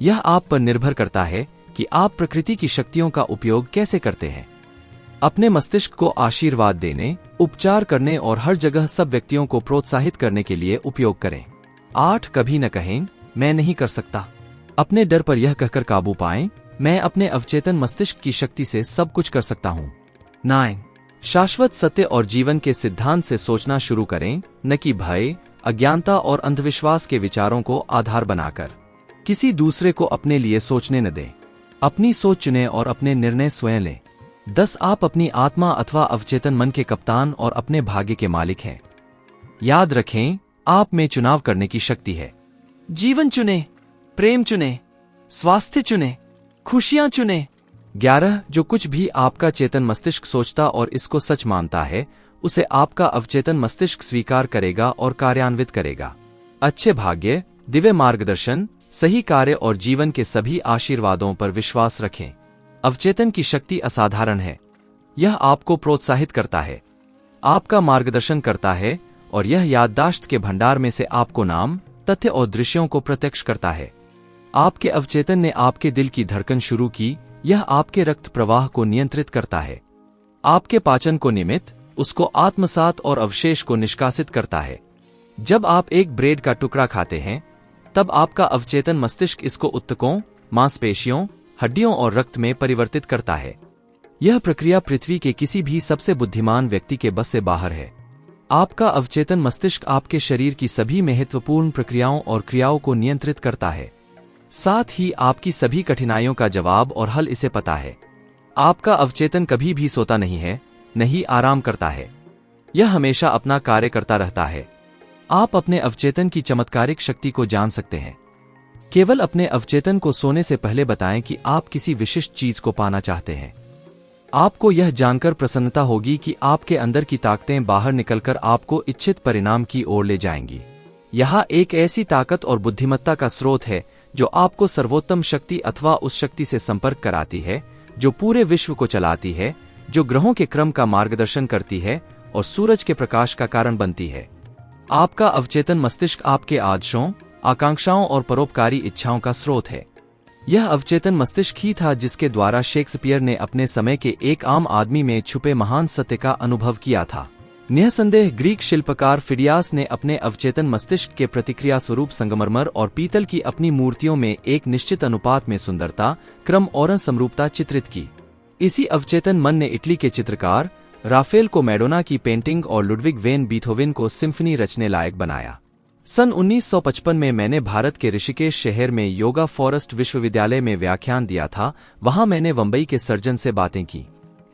यह आप पर निर्भर करता है कि आप प्रकृति की शक्तियों का उपयोग कैसे करते हैं। अपने मस्तिष्क को आशीर्वाद देने, उपचार करने और हर जगह सब व्यक्तियों को प्रोत्साहित करने के लिए उपयोग करें। 8. कभी न कहें, मैं नहीं कर सकता। अपने डर पर यह कहकर काबू पाएं, मैं अपने अवचेतन मस्तिष्क की शक्ति से सब कुछ कर सकता हूं। 9. शाश्वत सत्य और जीवन के सिद्धांत से सोचना शुरू करें, न कि भय, अज्ञानता और अंधविश्वास के विचारों को आधार बनाकर। किसी दूसरे को अपने लिए सोचने न दें। अपनी सोच चुनें और अपने निर्णय स्वयं लें। 10. आप अपनी आत्मा अथवा अवचेतन मन के कप्तान और अपने भाग्य के मालिक हैं। याद रखें, आप में चुनाव करने की शक्ति है। जीवन चुने, प्रेम चुने, स्वास्थ्य चुने, खुशियां चुने। 11. जो कुछ भी आपका चेतन मस्तिष्क सोचता और इसको सच मानता है, उसे आपका अवचेतन मस्तिष्क स्वीकार करेगा और कार्यान्वित करेगा। अच्छे भाग्य, दिव्य मार्गदर्शन, सही कार्य और जीवन के सभी आशीर्वादों पर विश्वास रखें। अवचेतन की शक्ति असाधारण है। यह आपको प्रोत्साहित करता है, आपका मार्गदर्शन करता है और यह याददाश्त के भंडार में से आपको नाम, तथ्य और दृश्यों को प्रत्यक्ष करता है। आपके अवचेतन ने आपके दिल की धड़कन शुरू की। यह आपके रक्त प्रवाह को नियंत्रित करता है, आपके पाचन को नियमित, उसको आत्मसात और अवशेष को निष्कासित करता है। जब आप एक ब्रेड का टुकड़ा खाते हैं, तब आपका अवचेतन मस्तिष्क इसको ऊतकों, मांसपेशियों, हड्डियों और रक्त में परिवर्तित करता है। यह प्रक्रिया पृथ्वी के किसी भी सबसे बुद्धिमान व्यक्ति के बस से बाहर है। आपका अवचेतन मस्तिष्क आपके शरीर की सभी महत्वपूर्ण प्रक्रियाओं और क्रियाओं को नियंत्रित करता है। साथ ही आपकी सभी कठिनाइयों का जवाब और हल इसे पता है। आपका अवचेतन कभी भी सोता नहीं है, नहीं आराम करता है। यह हमेशा अपना कार्य करता रहता है। आप अपने अवचेतन की चमत्कारिक शक्ति को जान सकते हैं। केवल अपने अवचेतन को सोने से पहले बताएं कि आप किसी विशिष्ट चीज को पाना चाहते हैं। आपको यह जानकर प्रसन्नता होगी कि आपके अंदर की ताकतें बाहर निकलकर आपको इच्छित परिणाम की ओर ले जाएंगी। यहाँ एक ऐसी ताकत और बुद्धिमत्ता का स्रोत है जो आपको सर्वोत्तम शक्ति अथवा उस शक्ति से संपर्क कराती है जो पूरे विश्व को चलाती है, जो ग्रहों के क्रम का मार्गदर्शन करती है और सूरज के प्रकाश का कारण बनती है। आपका अवचेतन मस्तिष्क आपके आदर्शों, आकांक्षाओं और परोपकारी इच्छाओं का स्रोत है। यह अवचेतन मस्तिष्क ही था जिसके द्वारा शेक्सपियर ने अपने समय के एक आम आदमी में छुपे महान सत्य का अनुभव किया था। निःसंदेह ग्रीक शिल्पकार फिडियास ने अपने अवचेतन मस्तिष्क के प्रतिक्रिया स्वरूप संगमरमर और पीतल की अपनी मूर्तियों में एक निश्चित अनुपात में सुंदरता, क्रम और समरूपता चित्रित की। इसी अवचेतन मन ने इटली के चित्रकार राफेल को मैडोना की पेंटिंग और लुडविग वेन बीथोवेन को सिम्फनी रचने लायक बनाया। सन 1955 में मैंने भारत के ऋषिकेश शहर में योगा फॉरेस्ट विश्वविद्यालय में व्याख्यान दिया था। वहां मैंने बंबई के सर्जन से बातें की।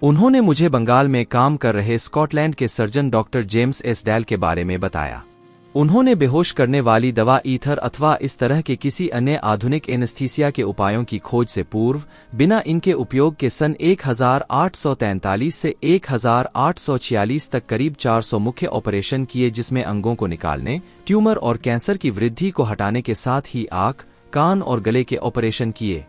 उन्होंने मुझे बंगाल में काम कर रहे स्कॉटलैंड के सर्जन डॉक्टर जेम्स एसडेल के बारे में बताया। उन्होंने बेहोश करने वाली दवा ईथर अथवा इस तरह के किसी अन्य आधुनिक एनेस्थीसिया के उपायों की खोज से पूर्व बिना इनके उपयोग के सन 1843 से 1846 तक करीब 400 मुख्य ऑपरेशन किए, जिसमें अंगों को निकालने, ट्यूमर और कैंसर की वृद्धि को हटाने के साथ ही आंख, कान और गले के ऑपरेशन किए।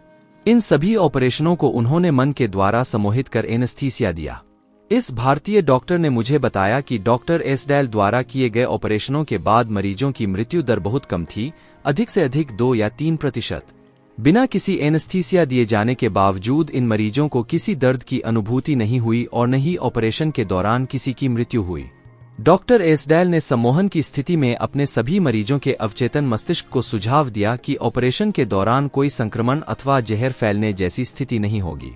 इन सभी ऑपरेशनों को उन्होंने मन के द्वारा सम्मोहित कर एनेस्थीसिया दिया। इस भारतीय डॉक्टर ने मुझे बताया कि डॉक्टर एसडेल द्वारा किए गए ऑपरेशनों के बाद मरीजों की मृत्यु दर बहुत कम थी, अधिक से अधिक 2 या 3%। बिना किसी एनेस्थीसिया दिए जाने के बावजूद इन मरीजों को किसी दर्द की अनुभूति नहीं हुई और न ही ऑपरेशन के दौरान किसी की मृत्यु हुई। डॉक्टर एसडेल ने सम्मोहन की स्थिति में अपने सभी मरीजों के अवचेतन मस्तिष्क को सुझाव दिया कि ऑपरेशन के दौरान कोई संक्रमण अथवा जहर फैलने जैसी स्थिति नहीं होगी।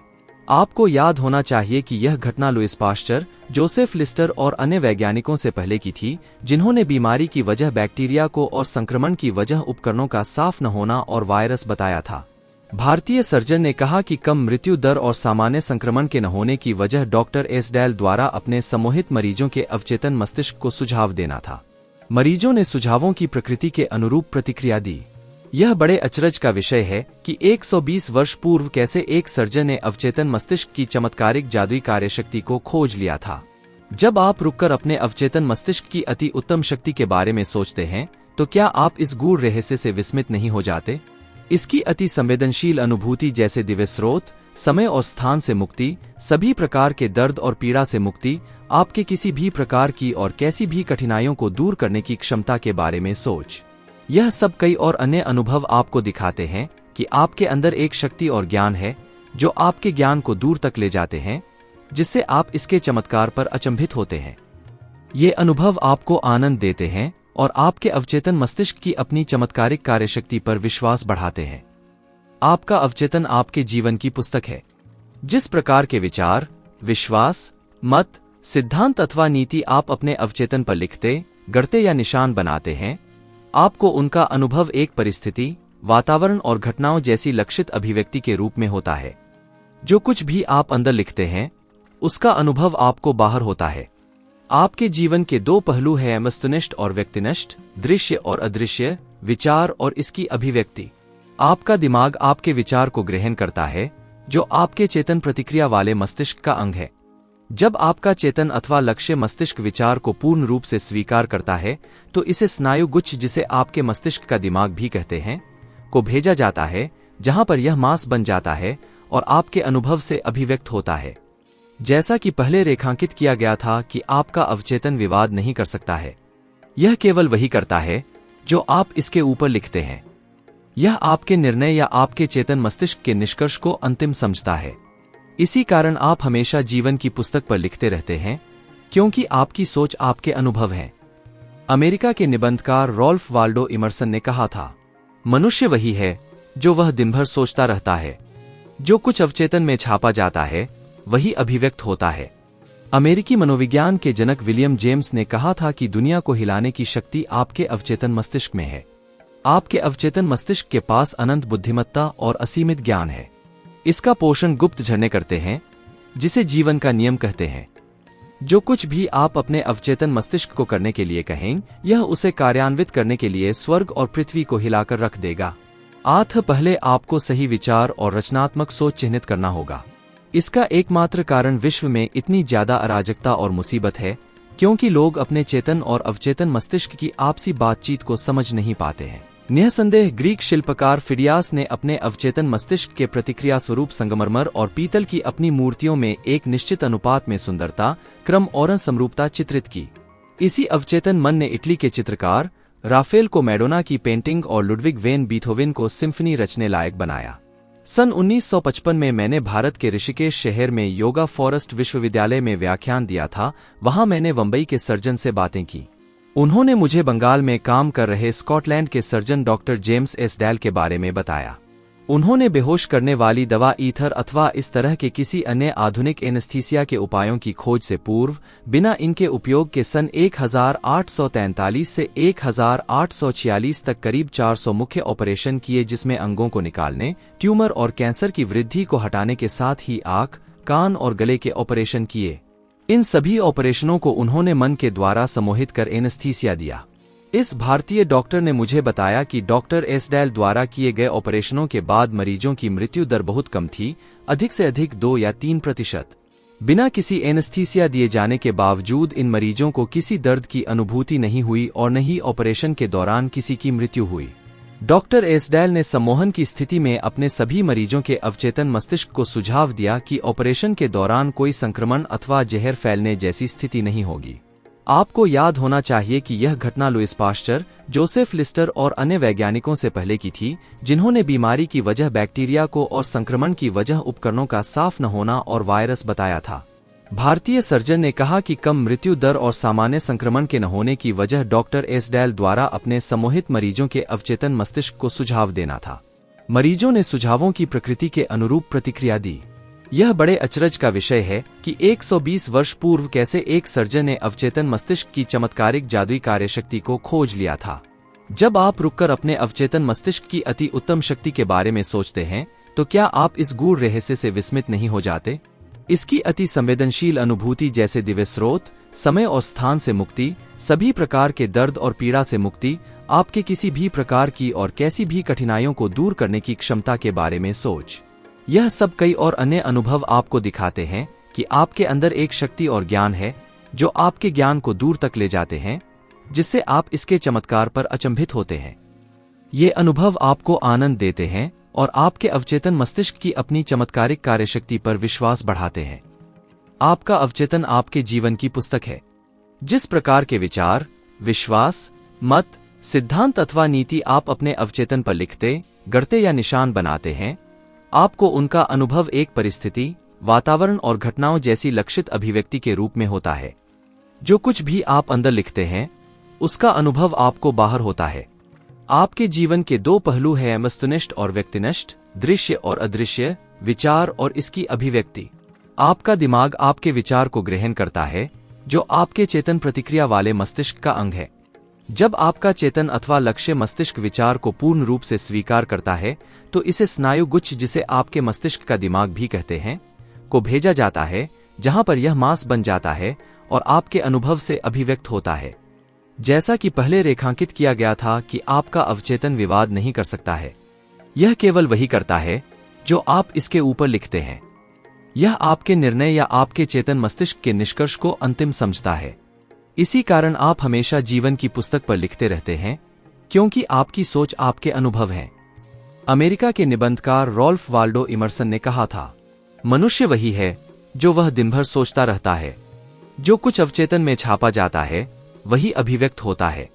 आपको याद होना चाहिए कि यह घटना लुईस पाश्चर, जोसेफ लिस्टर और अन्य वैज्ञानिकों से पहले की थी, जिन्होंने बीमारी की वजह बैक्टीरिया को और संक्रमण की वजह उपकरणों का साफ न होना और वायरस बताया था। भारतीय सर्जन ने कहा कि कम मृत्यु दर और सामान्य संक्रमण के न होने की वजह डॉक्टर एसडेल द्वारा अपने सम्मोहित मरीजों के अवचेतन मस्तिष्क को सुझाव देना था। मरीजों ने सुझावों की प्रकृति के अनुरूप प्रतिक्रिया दी। यह बड़े अचरज का विषय है कि 120 वर्ष पूर्व कैसे एक सर्जन ने अवचेतन मस्तिष्क की चमत्कारिक जादुई कार्यशक्ति को खोज लिया था। जब आप रुककर अपने अवचेतन मस्तिष्क की अति उत्तम शक्ति के बारे में सोचते हैं, तो क्या आप इस गूढ़ रहस्य से विस्मित नहीं हो जाते? इसकी अति संवेदनशील अनुभूति जैसे दिव्य स्रोत, समय और स्थान से मुक्ति, सभी प्रकार के दर्द और पीड़ा से मुक्ति, आपके किसी भी प्रकार की और कैसी भी कठिनाइयों को दूर करने की क्षमता के बारे में सोच। यह सब कई और अन्य अनुभव आपको दिखाते हैं कि आपके अंदर एक शक्ति और ज्ञान है जो आपके ज्ञान को दूर तक ले जाते हैं, जिससे आप इसके चमत्कार पर अचंभित होते हैं। ये अनुभव आपको आनंद देते हैं और आपके अवचेतन मस्तिष्क की अपनी चमत्कारिक कार्यशक्ति पर विश्वास बढ़ाते हैं। आपका अवचेतन आपके जीवन की पुस्तक है। जिस प्रकार के विचार, विश्वास, मत, सिद्धांत अथवा नीति आप अपने अवचेतन पर लिखते, गढ़ते या निशान बनाते हैं, आपको उनका अनुभव एक परिस्थिति, वातावरण और घटनाओं जैसी लक्षित अभिव्यक्ति के रूप में होता है। जो कुछ भी आप अंदर लिखते हैं, उसका अनुभव आपको बाहर होता है। आपके जीवन के दो पहलू हैं, वस्तुनिष्ठ और व्यक्तिनिष्ठ, दृश्य और अदृश्य, विचार और इसकी अभिव्यक्ति। आपका दिमाग आपके विचार को ग्रहण करता है, जो आपके चेतन प्रतिक्रिया वाले मस्तिष्क का अंग है। जब आपका चेतन अथवा लक्ष्य मस्तिष्क विचार को पूर्ण रूप से स्वीकार करता है, तो इसे स्नायु गुच्छ, जिसे आपके मस्तिष्क का दिमाग भी कहते हैं, को भेजा जाता है, जहां पर यह मांस बन जाता है और आपके अनुभव से अभिव्यक्त होता है। जैसा कि पहले रेखांकित किया गया था कि आपका अवचेतन विवाद नहीं कर सकता है। यह केवल वही करता है जो आप इसके ऊपर लिखते हैं। यह आपके निर्णय या आपके चेतन मस्तिष्क के निष्कर्ष को अंतिम समझता है। इसी कारण आप हमेशा जीवन की पुस्तक पर लिखते रहते हैं, क्योंकि आपकी सोच आपके अनुभव हैं। अमेरिका के निबंधकार रॉल्फ वाल्डो इमर्सन ने कहा था, मनुष्य वही है जो वह दिन भर सोचता रहता है। जो कुछ अवचेतन में छापा जाता है, वही अभिव्यक्त होता है। अमेरिकी मनोविज्ञान के जनक विलियम जेम्स ने कहा था कि दुनिया को हिलाने की शक्ति आपके अवचेतन मस्तिष्क में है। आपके अवचेतन मस्तिष्क के पास अनंत बुद्धिमत्ता और असीमित ज्ञान है। इसका पोषण गुप्त झरने करते हैं, जिसे जीवन का नियम कहते हैं। जो कुछ भी आप अपने अवचेतन मस्तिष्क को करने के लिए कहें, यह उसे कार्यान्वित करने के लिए स्वर्ग और पृथ्वी को हिलाकर रख देगा। पहले आपको सही विचार और रचनात्मक सोच चिह्नित करना होगा। इसका एकमात्र कारण विश्व में इतनी ज्यादा अराजकता और मुसीबत है, क्योंकि लोग अपने चेतन और अवचेतन मस्तिष्क की आपसी बातचीत को समझ नहीं पाते हैं। निःसंदेह ग्रीक शिल्पकार फिडियास ने अपने अवचेतन मस्तिष्क के प्रतिक्रिया स्वरूप संगमरमर और पीतल की अपनी मूर्तियों में एक निश्चित अनुपात में सुंदरता, क्रम और समरूपता चित्रित की। इसी अवचेतन मन ने इटली के चित्रकार राफेल को मैडोना की पेंटिंग और लुडविग वेन बीथोवेन को सिम्फनी रचने लायक बनाया। सन 1955 में मैंने भारत के ऋषिकेश शहर में योगा फॉरेस्ट विश्वविद्यालय में व्याख्यान दिया था। वहां मैंने बंबई के सर्जन से बातें की। उन्होंने मुझे बंगाल में काम कर रहे स्कॉटलैंड के सर्जन डॉक्टर जेम्स एसडेल के बारे में बताया। उन्होंने बेहोश करने वाली दवा ईथर अथवा इस तरह के किसी अन्य आधुनिक एनेस्थीसिया के उपायों की खोज से पूर्व बिना इनके उपयोग के सन 1843 से 1846 तक करीब 400 मुख्य ऑपरेशन किए, जिसमें अंगों को निकालने, ट्यूमर और कैंसर की वृद्धि को हटाने के साथ ही आंख, कान और गले के ऑपरेशन किए। इन सभी ऑपरेशनों को उन्होंने मन के द्वारा सम्मोहित कर एनेस्थीसिया दिया। इस भारतीय डॉक्टर ने मुझे बताया कि डॉक्टर एसडेल द्वारा किए गए ऑपरेशनों के बाद मरीजों की मृत्यु दर बहुत कम थी, अधिक से अधिक 2 या 3%। बिना किसी एनेस्थीसिया दिए जाने के बावजूद इन मरीजों को किसी दर्द की अनुभूति नहीं हुई और न ही ऑपरेशन के दौरान किसी की मृत्यु हुई। डॉक्टर एसडेल ने सम्मोहन की स्थिति में अपने सभी मरीजों के अवचेतन मस्तिष्क को सुझाव दिया कि ऑपरेशन के दौरान कोई संक्रमण अथवा जहर फैलने जैसी स्थिति नहीं होगी। आपको याद होना चाहिए कि यह घटना लुईस पाश्चर, जोसेफ लिस्टर और अन्य वैज्ञानिकों से पहले की थी, जिन्होंने बीमारी की वजह बैक्टीरिया को और संक्रमण की वजह उपकरणों का साफ न होना और वायरस बताया था। भारतीय सर्जन ने कहा कि कम मृत्यु दर और सामान्य संक्रमण के न होने की वजह डॉक्टर एसडेल द्वारा अपने सम्मोहित मरीजों के अवचेतन मस्तिष्क को सुझाव देना था। मरीजों ने सुझावों की प्रकृति के अनुरूप प्रतिक्रिया दी। यह बड़े अचरज का विषय है कि 120 वर्ष पूर्व कैसे एक सर्जन ने अवचेतन मस्तिष्क की चमत्कारिक जादुई कार्यशक्ति को खोज लिया था। जब आप रुककर अपने अवचेतन मस्तिष्क की अति उत्तम शक्ति के बारे में सोचते हैं, तो क्या आप इस गूढ़ रहस्य से विस्मित नहीं हो जाते? इसकी अति संवेदनशील अनुभूति जैसे दिव्य स्रोत, समय और स्थान से मुक्ति, सभी प्रकार के दर्द और पीड़ा से मुक्ति, आपके किसी भी प्रकार की और कैसी भी कठिनाइयों को दूर करने की क्षमता के बारे में सोच। यह सब कई और अन्य अनुभव आपको दिखाते हैं कि आपके अंदर एक शक्ति और ज्ञान है जो आपके ज्ञान को दूर तक ले जाते हैं, जिससे आप इसके चमत्कार पर अचंभित होते हैं। ये अनुभव आपको आनंद देते हैं और आपके अवचेतन मस्तिष्क की अपनी चमत्कारिक कार्यशक्ति पर विश्वास बढ़ाते हैं। आपका अवचेतन आपके जीवन की पुस्तक है। जिस प्रकार के विचार, विश्वास, मत, सिद्धांत अथवा नीति आप अपने अवचेतन पर लिखते, गढ़ते या निशान बनाते हैं, आपको उनका अनुभव एक परिस्थिति, वातावरण और घटनाओं जैसी लक्षित अभिव्यक्ति के रूप में होता है। जो कुछ भी आप अंदर लिखते हैं, उसका अनुभव आपको बाहर होता है। आपके जीवन के दो पहलू हैं, वस्तुनिष्ठ और व्यक्तिनिष्ठ, दृश्य और अदृश्य, विचार और इसकी अभिव्यक्ति। आपका दिमाग आपके विचार को ग्रहण करता है, जो आपके चेतन प्रतिक्रिया वाले मस्तिष्क का अंग है। जब आपका चेतन अथवा लक्ष्य मस्तिष्क विचार को पूर्ण रूप से स्वीकार करता है, तो इसे स्नायु गुच्छ, जिसे आपके मस्तिष्क का दिमाग भी कहते हैं, को भेजा जाता है, जहां पर यह मांस बन जाता है और आपके अनुभव से अभिव्यक्त होता है। जैसा कि पहले रेखांकित किया गया था कि आपका अवचेतन विवाद नहीं कर सकता है। यह केवल वही करता है जो आप इसके ऊपर लिखते हैं। यह आपके निर्णय या आपके चेतन मस्तिष्क के निष्कर्ष को अंतिम समझता है। इसी कारण आप हमेशा जीवन की पुस्तक पर लिखते रहते हैं, क्योंकि आपकी सोच आपके अनुभव हैं। अमेरिका के निबंधकार रॉल्फ वाल्डो इमर्सन ने कहा था, मनुष्य वही है जो वह दिन भर सोचता रहता है। जो कुछ अवचेतन में छापा जाता है, वही अभिव्यक्त होता है।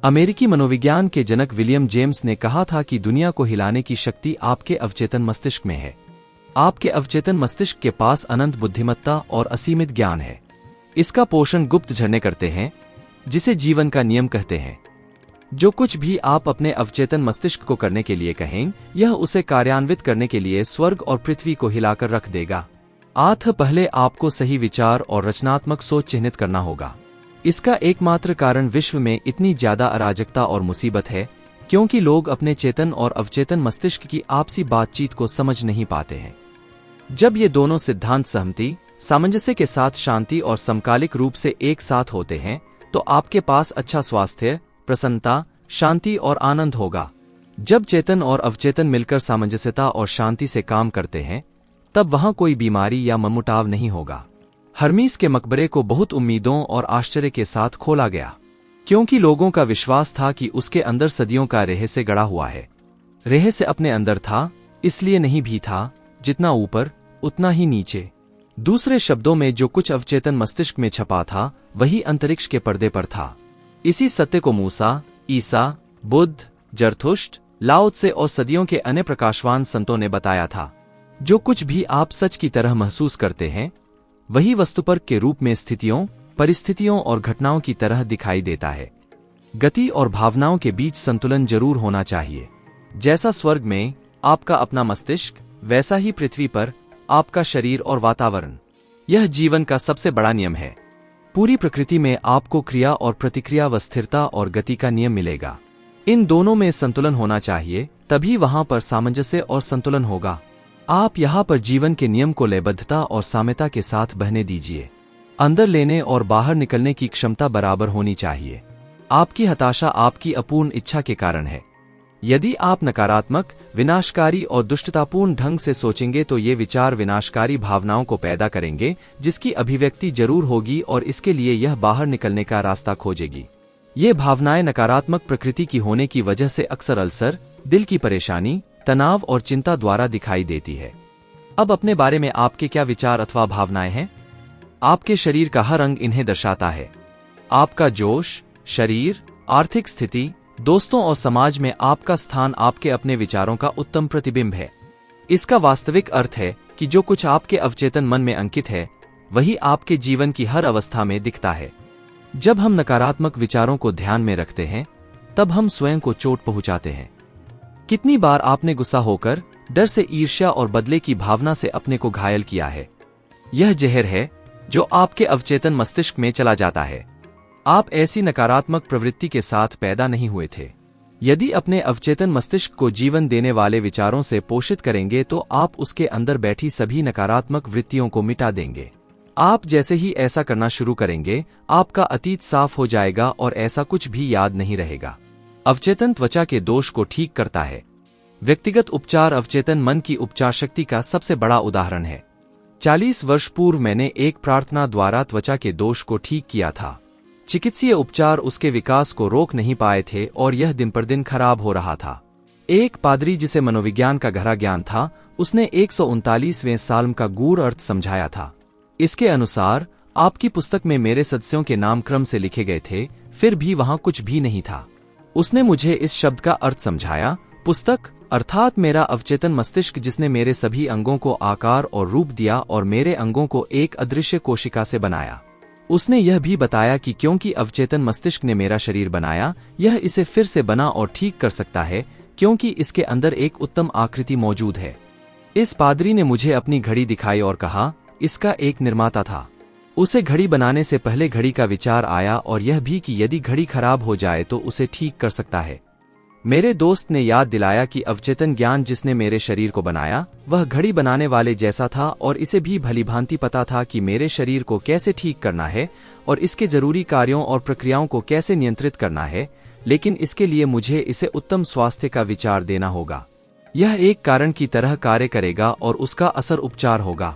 अमेरिकी मनोविज्ञान के जनक विलियम जेम्स ने कहा था कि दुनिया को हिलाने की शक्ति आपके अवचेतन मस्तिष्क में है। आपके अवचेतन मस्तिष्क के पास अनंत बुद्धिमत्ता और असीमित ज्ञान है। इसका पोषण गुप्त झरने करते हैं, जिसे जीवन का नियम कहते हैं। जो कुछ भी आप अपने अवचेतन मस्तिष्क को करने के लिए कहें, यह उसे कार्यान्वित करने के लिए स्वर्ग और पृथ्वी को हिलाकर रख देगा। पहले आपको सही विचार और रचनात्मक सोच चिह्नित करना होगा। इसका एकमात्र कारण विश्व में इतनी ज्यादा अराजकता और मुसीबत है, क्योंकि लोग अपने चेतन और अवचेतन मस्तिष्क की आपसी बातचीत को समझ नहीं पाते हैं। जब ये दोनों सिद्धांत सहमति, सामंजस्य के साथ शांति और समकालिक रूप से एक साथ होते हैं, तो आपके पास अच्छा स्वास्थ्य, प्रसन्नता, शांति और आनंद होगा। जब चेतन और अवचेतन मिलकर सामंजस्यता और शांति से काम करते हैं, तब वहां कोई बीमारी या मनमुटाव नहीं होगा। हर्मीस के मकबरे को बहुत उम्मीदों और आश्चर्य के साथ खोला गया, क्योंकि लोगों का विश्वास था कि उसके अंदर सदियों का रहस्य गड़ा हुआ है। रहस्य अपने अंदर था, इसलिए नहीं भी था, जितना ऊपर उतना ही नीचे। दूसरे शब्दों में, जो कुछ अवचेतन मस्तिष्क में छपा था, वही अंतरिक्ष के पर्दे पर था। इसी सत्य को मूसा, ईसा, बुद्ध, जरथुष्ट, लाओ त्से और सदियों के अन्य प्रकाशवान संतों ने बताया था। जो कुछ भी आप सच की तरह महसूस करते हैं, वही वस्तुपर्क के रूप में स्थितियों, परिस्थितियों और घटनाओं की तरह दिखाई देता है। गति और भावनाओं के बीच संतुलन जरूर होना चाहिए। जैसा स्वर्ग में आपका अपना मस्तिष्क, वैसा ही पृथ्वी पर आपका शरीर और वातावरण। यह जीवन का सबसे बड़ा नियम है। पूरी प्रकृति में आपको क्रिया और प्रतिक्रिया व स्थिरता और गति का नियम मिलेगा। इन दोनों में संतुलन होना चाहिए, तभी वहां पर सामंजस्य और संतुलन होगा। आप यहाँ पर जीवन के नियम को लयबद्धता और साम्यता के साथ बहने दीजिए। अंदर लेने और बाहर निकलने की क्षमता बराबर होनी चाहिए। आपकी हताशा आपकी अपूर्ण इच्छा के कारण है। यदि आप नकारात्मक, विनाशकारी और दुष्टतापूर्ण ढंग से सोचेंगे, तो ये विचार विनाशकारी भावनाओं को पैदा करेंगे, जिसकी अभिव्यक्ति जरूर होगी और इसके लिए यह बाहर निकलने का रास्ता खोजेगी। ये भावनाएं नकारात्मक प्रकृति की होने की वजह से अक्सर अल्सर, दिल की परेशानी, तनाव और चिंता द्वारा दिखाई देती है। अब अपने बारे में आपके क्या विचार अथवा भावनाएं हैं? आपके शरीर का हर अंग इन्हें दर्शाता है। आपका जोश, शरीर, आर्थिक स्थिति, दोस्तों और समाज में आपका स्थान आपके अपने विचारों का उत्तम प्रतिबिंब है। इसका वास्तविक अर्थ है कि जो कुछ आपके अवचेतन मन में अंकित है, वही आपके जीवन की हर अवस्था में दिखता है। जब हम नकारात्मक विचारों को ध्यान में रखते हैं, तब हम स्वयं को चोट पहुंचाते हैं। कितनी बार आपने गुस्सा होकर, डर से, ईर्ष्या और बदले की भावना से अपने को घायल किया है। यह जहर है जो आपके अवचेतन मस्तिष्क में चला जाता है। आप ऐसी नकारात्मक प्रवृत्ति के साथ पैदा नहीं हुए थे। यदि अपने अवचेतन मस्तिष्क को जीवन देने वाले विचारों से पोषित करेंगे तो आप उसके अंदर बैठी सभी नकारात्मक वृत्तियों को मिटा देंगे। आप जैसे ही ऐसा करना शुरू करेंगे, आपका अतीत साफ हो जाएगा और ऐसा कुछ भी याद नहीं रहेगा। अवचेतन त्वचा के दोष को ठीक करता है। व्यक्तिगत उपचार अवचेतन मन की उपचार शक्ति का सबसे बड़ा उदाहरण है। 40 वर्ष पूर्व मैंने एक प्रार्थना द्वारा त्वचा के दोष को ठीक किया था। चिकित्सीय उपचार उसके विकास को रोक नहीं पाए थे और यह दिन पर दिन खराब हो रहा था। एक पादरी जिसे मनोविज्ञान का गहरा ज्ञान था, उसने 139वें साल्म का गूढ़ अर्थ समझाया था। इसके अनुसार आपकी पुस्तक में मेरे सदस्यों के नाम क्रम से लिखे गए थे, फिर भी वहां कुछ भी नहीं था। उसने मुझे इस शब्द का अर्थ समझाया, पुस्तक अर्थात मेरा अवचेतन मस्तिष्क, जिसने मेरे सभी अंगों को आकार और रूप दिया और मेरे अंगों को एक अदृश्य कोशिका से बनाया। उसने यह भी बताया कि क्योंकि अवचेतन मस्तिष्क ने मेरा शरीर बनाया, यह इसे फिर से बना और ठीक कर सकता है, क्योंकि इसके अंदर एक उत्तम आकृति मौजूद है। इस पादरी ने मुझे अपनी घड़ी दिखाई और कहा, इसका एक निर्माता था। उसे घड़ी बनाने से पहले घड़ी का विचार आया और यह भी कि यदि घड़ी खराब हो जाए तो उसे ठीक कर सकता है। मेरे दोस्त ने याद दिलाया कि अवचेतन ज्ञान जिसने मेरे शरीर को बनाया, वह घड़ी बनाने वाले जैसा था और इसे भी भलीभांति पता था कि मेरे शरीर को कैसे ठीक करना है और इसके जरूरी कार्यों और प्रक्रियाओं को कैसे नियंत्रित करना है, लेकिन इसके लिए मुझे इसे उत्तम स्वास्थ्य का विचार देना होगा। यह एक कारण की तरह कार्य करेगा और उसका असर उपचार होगा।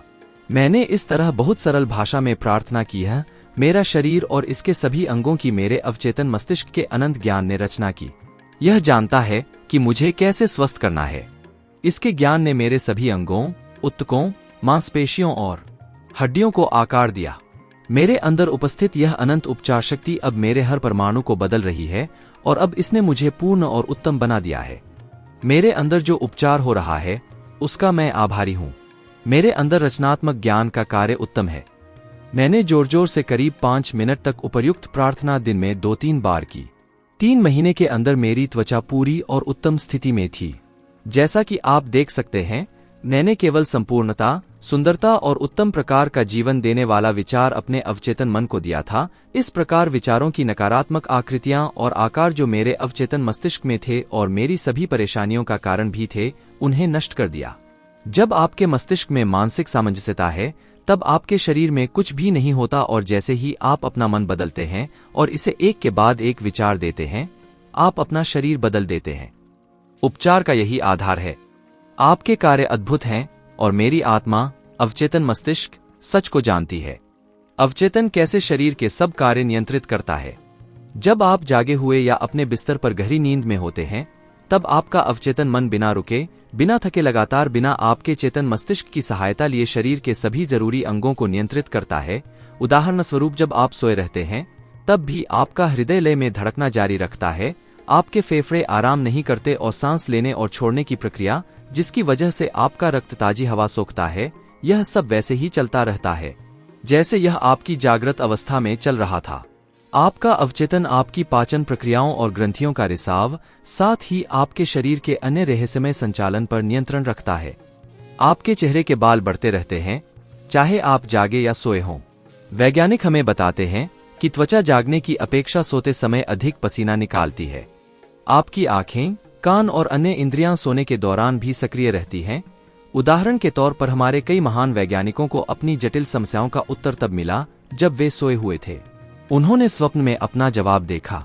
मैंने इस तरह बहुत सरल भाषा में प्रार्थना की है, मेरा शरीर और इसके सभी अंगों की मेरे अवचेतन मस्तिष्क के अनंत ज्ञान ने रचना की। यह जानता है कि मुझे कैसे स्वस्थ करना है। इसके ज्ञान ने मेरे सभी अंगों, ऊतकों, मांसपेशियों और हड्डियों को आकार दिया। मेरे अंदर उपस्थित यह अनंत उपचार शक्ति अब मेरे हर परमाणु को बदल रही है और अब इसने मुझे पूर्ण और उत्तम बना दिया है। मेरे अंदर जो उपचार हो रहा है, उसका मैं आभारी हूं। मेरे अंदर रचनात्मक ज्ञान का कार्य उत्तम है। मैंने जोर जोर से करीब 5 मिनट तक उपर्युक्त प्रार्थना दिन में 2-3 बार की। 3 महीने के अंदर मेरी त्वचा पूरी और उत्तम स्थिति में थी। जैसा कि आप देख सकते हैं, मैंने केवल संपूर्णता, सुंदरता और उत्तम प्रकार का जीवन देने वाला विचार अपने अवचेतन मन को दिया था। इस प्रकार विचारों की नकारात्मक आकृतियां और आकार जो मेरे अवचेतन मस्तिष्क में थे और मेरी सभी परेशानियों का कारण भी थे, उन्हें नष्ट कर दिया। जब आपके मस्तिष्क में मानसिक सामंजस्यता है, तब आपके शरीर में कुछ भी नहीं होता और जैसे ही आप अपना मन बदलते हैं और इसे एक के बाद एक विचार देते हैं, आप अपना शरीर बदल देते हैं। उपचार का यही आधार है। आपके कार्य अद्भुत हैं और मेरी आत्मा, अवचेतन मस्तिष्क, सच को जानती है। अवचेतन कैसे शरीर के सब कार्य नियंत्रित करता है। जब आप जागे हुए या अपने बिस्तर पर गहरी नींद में होते हैं, तब आपका अवचेतन मन बिना रुके, बिना थके, लगातार बिना आपके चेतन मस्तिष्क की सहायता लिए शरीर के सभी जरूरी अंगों को नियंत्रित करता है। उदाहरण स्वरूप, जब आप सोए रहते हैं, तब भी आपका हृदय लय में धड़कना जारी रखता है। आपके फेफड़े आराम नहीं करते और सांस लेने और छोड़ने की प्रक्रिया, जिसकी वजह से आपका रक्त ताजी हवा सोखता है, यह सब वैसे ही चलता रहता है जैसे यह आपकी जागृत अवस्था में चल रहा था। आपका अवचेतन आपकी पाचन प्रक्रियाओं और ग्रंथियों का रिसाव, साथ ही आपके शरीर के अन्य रहस्यमय संचालन पर नियंत्रण रखता है। आपके चेहरे के बाल बढ़ते रहते हैं, चाहे आप जागे या सोए हों। वैज्ञानिक हमें बताते हैं कि त्वचा जागने की अपेक्षा सोते समय अधिक पसीना निकालती है। आपकी आंखें, कान और अन्य इंद्रियां सोने के दौरान भी सक्रिय रहती हैं। उदाहरण के तौर पर, हमारे कई महान वैज्ञानिकों को अपनी जटिल समस्याओं का उत्तर तब मिला जब वे सोए हुए थे। उन्होंने स्वप्न में अपना जवाब देखा।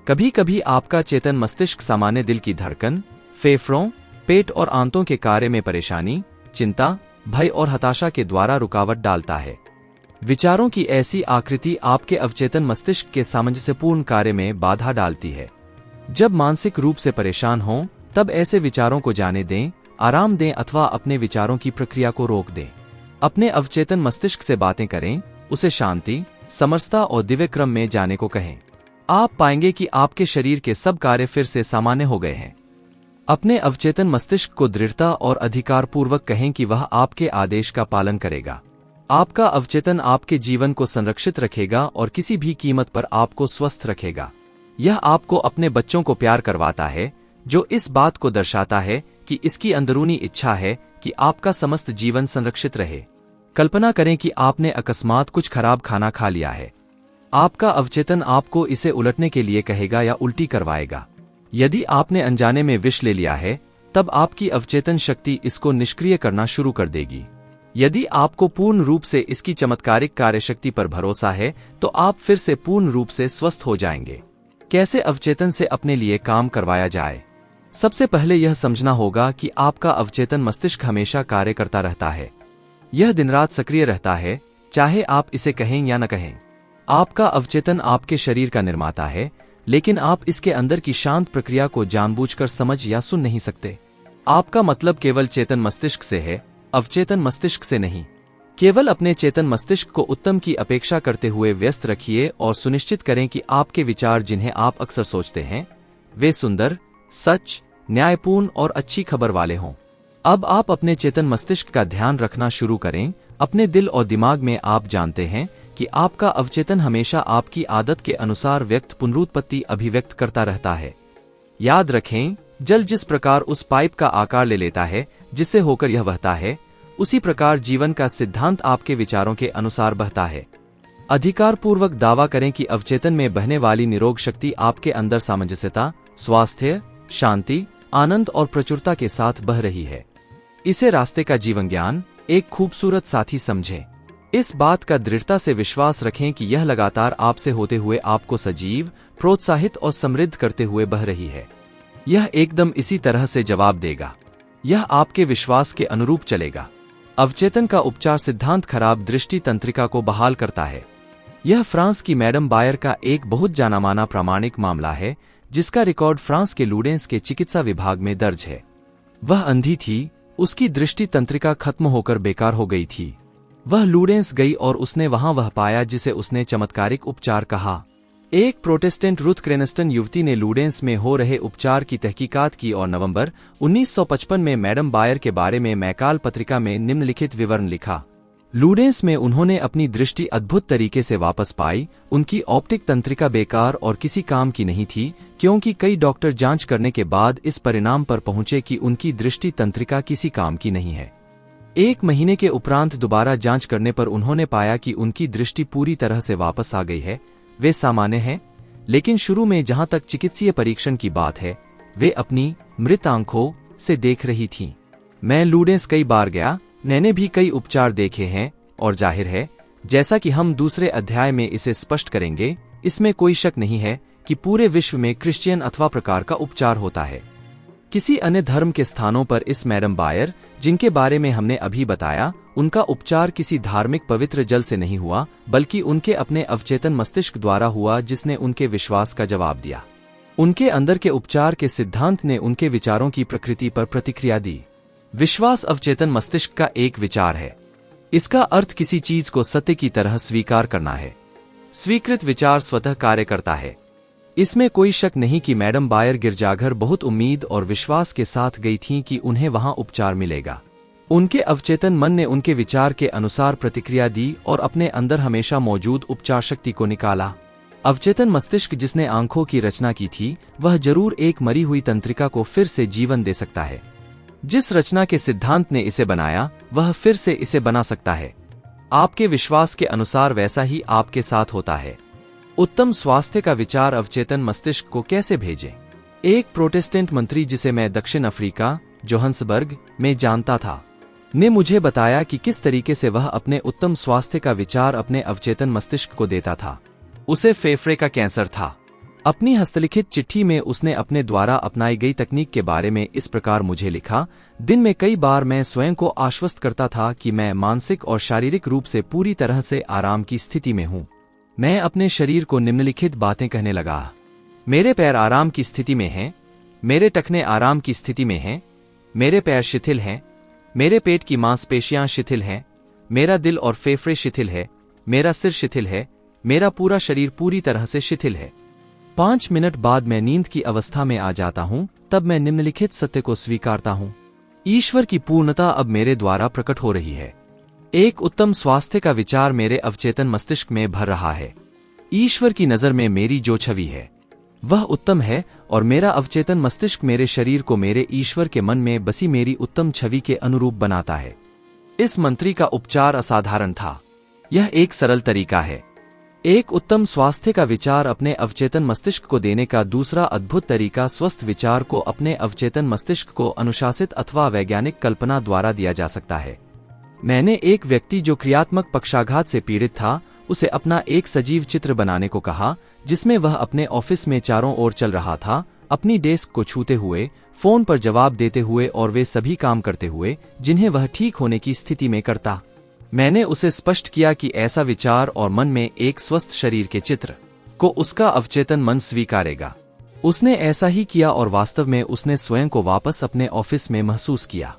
कभी कभी आपका चेतन मस्तिष्क सामान्य दिल की धड़कन, फेफड़ों, पेट और आंतों के कार्य में परेशानी, चिंता, भय और हताशा के द्वारा रुकावट डालता है। विचारों की ऐसी आकृति आपके अवचेतन मस्तिष्क के सामंजस्यपूर्ण कार्य में बाधा डालती है। जब मानसिक रूप से परेशान हों, तब ऐसे विचारों को जाने दें, आराम दें अथवा अपने विचारों की प्रक्रिया को रोक दें। अपने अवचेतन मस्तिष्क से बातें करें, उसे शांति, समरसता और दिव्य क्रम में जाने को कहें। आप पाएंगे कि आपके शरीर के सब कार्य फिर से सामान्य हो गए हैं। अपने अवचेतन मस्तिष्क को दृढ़ता और अधिकारपूर्वक कहें कि वह आपके आदेश का पालन करेगा। आपका अवचेतन आपके जीवन को संरक्षित रखेगा और किसी भी कीमत पर आपको स्वस्थ रखेगा। यह आपको अपने बच्चों को प्यार करवाता है, जो इस बात को दर्शाता है कि इसकी अंदरूनी इच्छा है कि आपका समस्त जीवन संरक्षित रहे। कल्पना करें कि आपने अकस्मात कुछ खराब खाना खा लिया है। आपका अवचेतन आपको इसे उलटने के लिए कहेगा या उल्टी करवाएगा। यदि आपने अनजाने में विष ले लिया है, तब आपकी अवचेतन शक्ति इसको निष्क्रिय करना शुरू कर देगी। यदि आपको पूर्ण रूप से इसकी चमत्कारिक कार्यशक्ति पर भरोसा है, तो आप फिर से पूर्ण रूप से स्वस्थ हो जाएंगे। कैसे अवचेतन से अपने लिए काम करवाया जाए? सबसे पहले यह समझना होगा कि आपका अवचेतन मस्तिष्क हमेशा कार्य करता रहता है। यह दिन रात सक्रिय रहता है, चाहे आप इसे कहें या न कहें। आपका अवचेतन आपके शरीर का निर्माता है, लेकिन आप इसके अंदर की शांत प्रक्रिया को जानबूझकर समझ या सुन नहीं सकते। आपका मतलब केवल चेतन मस्तिष्क से है, अवचेतन मस्तिष्क से नहीं। केवल अपने चेतन मस्तिष्क को उत्तम की अपेक्षा करते हुए व्यस्त रखिए और सुनिश्चित करें कि आपके विचार, जिन्हें आप अक्सर सोचते हैं, वे सुंदर, सच, न्यायपूर्ण और अच्छी खबर वाले हों। अब आप अपने चेतन मस्तिष्क का ध्यान रखना शुरू करें। अपने दिल और दिमाग में आप जानते हैं कि आपका अवचेतन हमेशा आपकी आदत के अनुसार व्यक्त पुनरुत्पत्ति अभिव्यक्त करता रहता है। याद रखें, जल जिस प्रकार उस पाइप का आकार ले लेता है जिससे होकर यह बहता है, उसी प्रकार जीवन का सिद्धांत आपके विचारों के अनुसार बहता है। अधिकारपूर्वक दावा करें कि अवचेतन में बहने वाली निरोग शक्ति आपके अंदर सामंजस्यता, स्वास्थ्य, शांति, आनंद और प्रचुरता के साथ बह रही है। इसे रास्ते का जीवन ज्ञान, एक खूबसूरत साथी समझें। इस बात का दृढ़ता से विश्वास रखें कि यह लगातार आपसे होते हुए आपको सजीव, प्रोत्साहित और समृद्ध करते हुए बह रही है। यह एकदम इसी तरह से जवाब देगा। यह आपके विश्वास के अनुरूप चलेगा। अवचेतन का उपचार सिद्धांत खराब दृष्टि तंत्रिका को बहाल करता है। यह फ्रांस की मैडम बायर का एक बहुत जाना माना प्रामाणिक मामला है, जिसका रिकॉर्ड फ्रांस के लूडेंस के चिकित्सा विभाग में दर्ज है। वह अंधी थी, उसकी दृष्टि तंत्रिका खत्म होकर बेकार हो गई थी। वह लूडेंस गई और उसने वहां वह पाया जिसे उसने चमत्कारिक उपचार कहा। एक प्रोटेस्टेंट रुथ क्रेनस्टन युवती ने लूडेंस में हो रहे उपचार की तहकीकात की और नवंबर 1955 में मैडम बायर के बारे में मैकाल पत्रिका में निम्नलिखित विवरण लिखा। लूडेंस में उन्होंने अपनी दृष्टि अद्भुत तरीके से वापस पाई। उनकी ऑप्टिक तंत्रिका बेकार और किसी काम की नहीं थी, क्योंकि कई डॉक्टर जांच करने के बाद इस परिणाम पर पहुंचे कि उनकी दृष्टि तंत्रिका किसी काम की नहीं है। 1 महीने के उपरांत दोबारा जांच करने पर उन्होंने पाया कि उनकी दृष्टि पूरी तरह से वापस आ गई है। वे सामान्य हैं, लेकिन शुरू में जहां तक चिकित्सीय परीक्षण की बात है, वे अपनी मृत आंखों से देख रही थीं। मैं लूडेंस कई बार गया, मैंने भी कई उपचार देखे हैं, और जाहिर है, जैसा कि हम दूसरे अध्याय में इसे स्पष्ट करेंगे, इसमें कोई शक नहीं है कि पूरे विश्व में क्रिश्चियन अथवा प्रकार का उपचार होता है। किसी अन्य धर्म के स्थानों पर इस मैडम बायर, जिनके बारे में हमने अभी बताया, उनका उपचार किसी धार्मिक पवित्र जल से नहीं हुआ, बल्कि उनके अपने अवचेतन मस्तिष्क द्वारा हुआ, जिसने उनके विश्वास का जवाब दिया। उनके अंदर के उपचार के सिद्धांत ने उनके विचारों की प्रकृति पर प्रतिक्रिया दी। विश्वास अवचेतन मस्तिष्क का एक विचार है। इसका अर्थ किसी चीज को सत्य की तरह स्वीकार करना है। स्वीकृत विचार स्वतः कार्य करता है। इसमें कोई शक नहीं कि मैडम बायर गिरजाघर बहुत उम्मीद और विश्वास के साथ गई थीं कि उन्हें वहां उपचार मिलेगा। उनके अवचेतन मन ने उनके विचार के अनुसार प्रतिक्रिया दी और अपने अंदर हमेशा मौजूद उपचार शक्ति को निकाला। अवचेतन मस्तिष्क जिसने आंखों की रचना की थी, वह जरूर एक मरी हुई तंत्रिका को फिर से जीवन दे सकता है। जिस रचना के सिद्धांत ने इसे बनाया, वह फिर से इसे बना सकता है। आपके विश्वास के अनुसार वैसा ही आपके साथ होता है। उत्तम स्वास्थ्य का विचार अवचेतन मस्तिष्क को कैसे भेजें? एक प्रोटेस्टेंट मंत्री जिसे मैं दक्षिण अफ्रीका, जोहान्सबर्ग में जानता था, ने मुझे बताया कि किस तरीके से वह अपने उत्तम स्वास्थ्य का विचार अपने अवचेतन मस्तिष्क को देता था। उसे फेफड़े का कैंसर था। अपनी हस्तलिखित चिट्ठी में उसने अपने द्वारा अपनाई गई तकनीक के बारे में इस प्रकार मुझे लिखा। दिन में कई बार मैं स्वयं को आश्वस्त करता था कि मैं मानसिक और शारीरिक रूप से पूरी तरह से आराम की स्थिति में हूँ। मैं अपने शरीर को निम्नलिखित बातें कहने लगा। मेरे पैर आराम की स्थिति में हैं, मेरे टखने आराम की स्थिति में हैं, मेरे पैर शिथिल हैं, मेरे पेट की मांसपेशियां शिथिल हैं, मेरा दिल और फेफड़े शिथिल है, मेरा सिर शिथिल है, मेरा पूरा शरीर पूरी तरह से शिथिल है। 5 मिनट बाद मैं नींद की अवस्था में आ जाता हूं। तब मैं निम्नलिखित सत्य को स्वीकारता हूं। ईश्वर की पूर्णता अब मेरे द्वारा प्रकट हो रही है। एक उत्तम स्वास्थ्य का विचार मेरे अवचेतन मस्तिष्क में भर रहा है। ईश्वर की नजर में मेरी जो छवि है वह उत्तम है और मेरा अवचेतन मस्तिष्क मेरे शरीर को मेरे ईश्वर के मन में बसी मेरी उत्तम छवि के अनुरूप बनाता है। इस मंत्री का उपचार असाधारण था। यह एक सरल तरीका है। एक उत्तम स्वास्थ्य का विचार अपने अवचेतन मस्तिष्क को देने का दूसरा अद्भुत तरीका स्वस्थ विचार को अपने अवचेतन मस्तिष्क को अनुशासित अथवा वैज्ञानिक कल्पना द्वारा दिया जा सकता है। मैंने एक व्यक्ति जो क्रियात्मक पक्षाघात से पीड़ित था उसे अपना एक सजीव चित्र बनाने को कहा, जिसमें वह अपने ऑफिस में चारों ओर चल रहा था, अपनी डेस्क को छूते हुए, फोन पर जवाब देते हुए और वे सभी काम करते हुए जिन्हें वह ठीक होने की स्थिति में करता। मैंने उसे स्पष्ट किया कि ऐसा विचार और मन में एक स्वस्थ शरीर के चित्र को उसका अवचेतन मन स्वीकारेगा। उसने ऐसा ही किया और वास्तव में उसने स्वयं को वापस अपने ऑफिस में महसूस किया।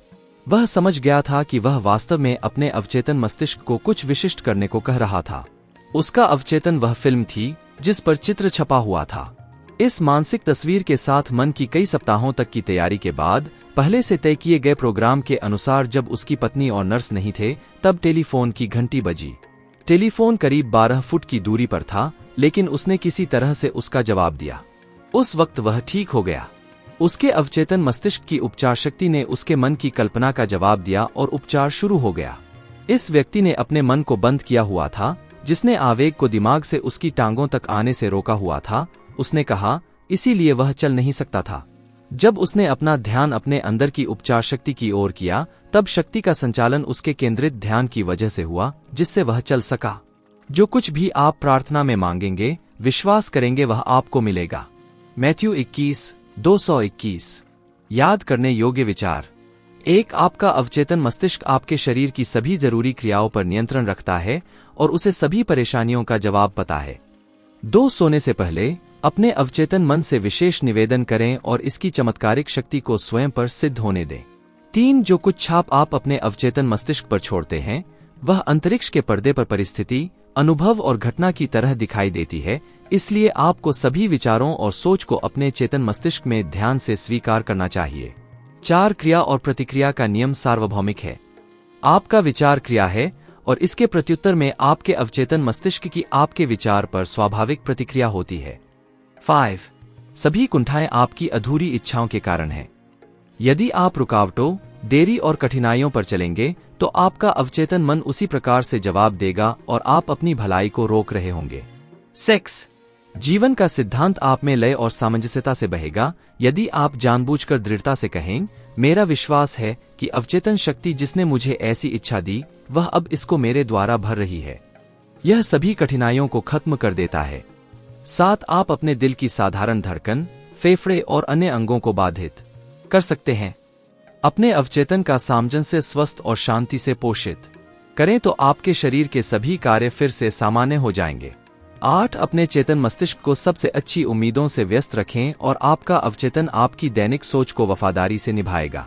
वह समझ गया था कि वह वास्तव में अपने अवचेतन मस्तिष्क को कुछ विशिष्ट करने को कह रहा था। उसका अवचेतन वह फिल्म थी जिस पर चित्र छपा हुआ था। इस मानसिक तस्वीर के साथ मन की कई सप्ताहों तक की तैयारी के बाद पहले से तय किए गए प्रोग्राम के अनुसार जब उसकी पत्नी और नर्स नहीं थे तब टेलीफोन की घंटी बजी। टेलीफोन करीब 12 फुट की दूरी पर था, लेकिन उसने किसी तरह से उसका जवाब दिया। उस वक्त वह ठीक हो गया। उसके अवचेतन मस्तिष्क की उपचार शक्ति ने उसके मन की कल्पना का जवाब दिया और उपचार शुरू हो गया। इस व्यक्ति ने अपने मन को बंद किया हुआ था, जिसने आवेग को दिमाग से उसकी टांगों तक आने से रोका हुआ था। उसने कहा, इसीलिए वह चल नहीं सकता था। जब उसने अपना ध्यान अपने अंदर की उपचार शक्ति की ओर किया, तब शक्ति का संचालन उसके केंद्रित ध्यान की वजह से हुआ, जिससे वह चल सका। जो कुछ भी आप प्रार्थना में मांगेंगे, विश्वास करेंगे वह आपको मिलेगा। मैथ्यू 21:221। याद करने योग्य विचार। एक, आपका अवचेतन मस्तिष्क आपके शरीर की सभी जरूरी क्रियाओं पर नियंत्रण रखता है और उसे सभी परेशानियों का जवाब पता है। 2, सोने से पहले अपने अवचेतन मन से विशेष निवेदन करें और इसकी चमत्कारिक शक्ति को स्वयं पर सिद्ध होने दें। 3, जो कुछ छाप आप अपने अवचेतन मस्तिष्क पर छोड़ते हैं वह अंतरिक्ष के पर्दे पर परिस्थिति, अनुभव और घटना की तरह दिखाई देती है, इसलिए आपको सभी विचारों और सोच को अपने चेतन मस्तिष्क में ध्यान से स्वीकार करना चाहिए। 4, क्रिया और प्रतिक्रिया का नियम सार्वभौमिक है। आपका विचार क्रिया है और इसके प्रत्युत्तर में आपके अवचेतन मस्तिष्क की आपके विचार पर स्वाभाविक प्रतिक्रिया होती है। 5, सभी कुंठाएं आपकी अधूरी इच्छाओं के कारण हैं। यदि आप रुकावटों, देरी और कठिनाइयों पर चलेंगे तो आपका अवचेतन मन उसी प्रकार से जवाब देगा और आप अपनी भलाई को रोक रहे होंगे। 6, जीवन का सिद्धांत आप में लय और सामंजस्यता से बहेगा। यदि आप जानबूझकर दृढ़ता से कहें, मेरा विश्वास है कि अवचेतन शक्ति जिसने मुझे ऐसी इच्छा दी वह अब इसको मेरे द्वारा भर रही है, यह सभी कठिनाइयों को खत्म कर देता है। 7, आप अपने दिल की साधारण धड़कन, फेफड़े और अन्य अंगों को बाधित कर सकते हैं। अपने अवचेतन का सामंजस्य स्वस्थ और शांति से पोषित करें तो आपके शरीर के सभी कार्य फिर से सामान्य हो जाएंगे। 8, अपने चेतन मस्तिष्क को सबसे अच्छी उम्मीदों से व्यस्त रखें और आपका अवचेतन आपकी दैनिक सोच को वफादारी से निभाएगा।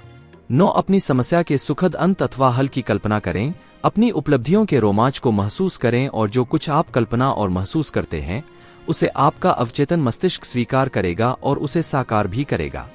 9, अपनी समस्या के सुखद अंत अथवा हल की कल्पना करें। अपनी उपलब्धियों के रोमांच को महसूस करें और जो कुछ आप कल्पना और महसूस करते हैं उसे आपका अवचेतन मस्तिष्क स्वीकार करेगा और उसे साकार भी करेगा।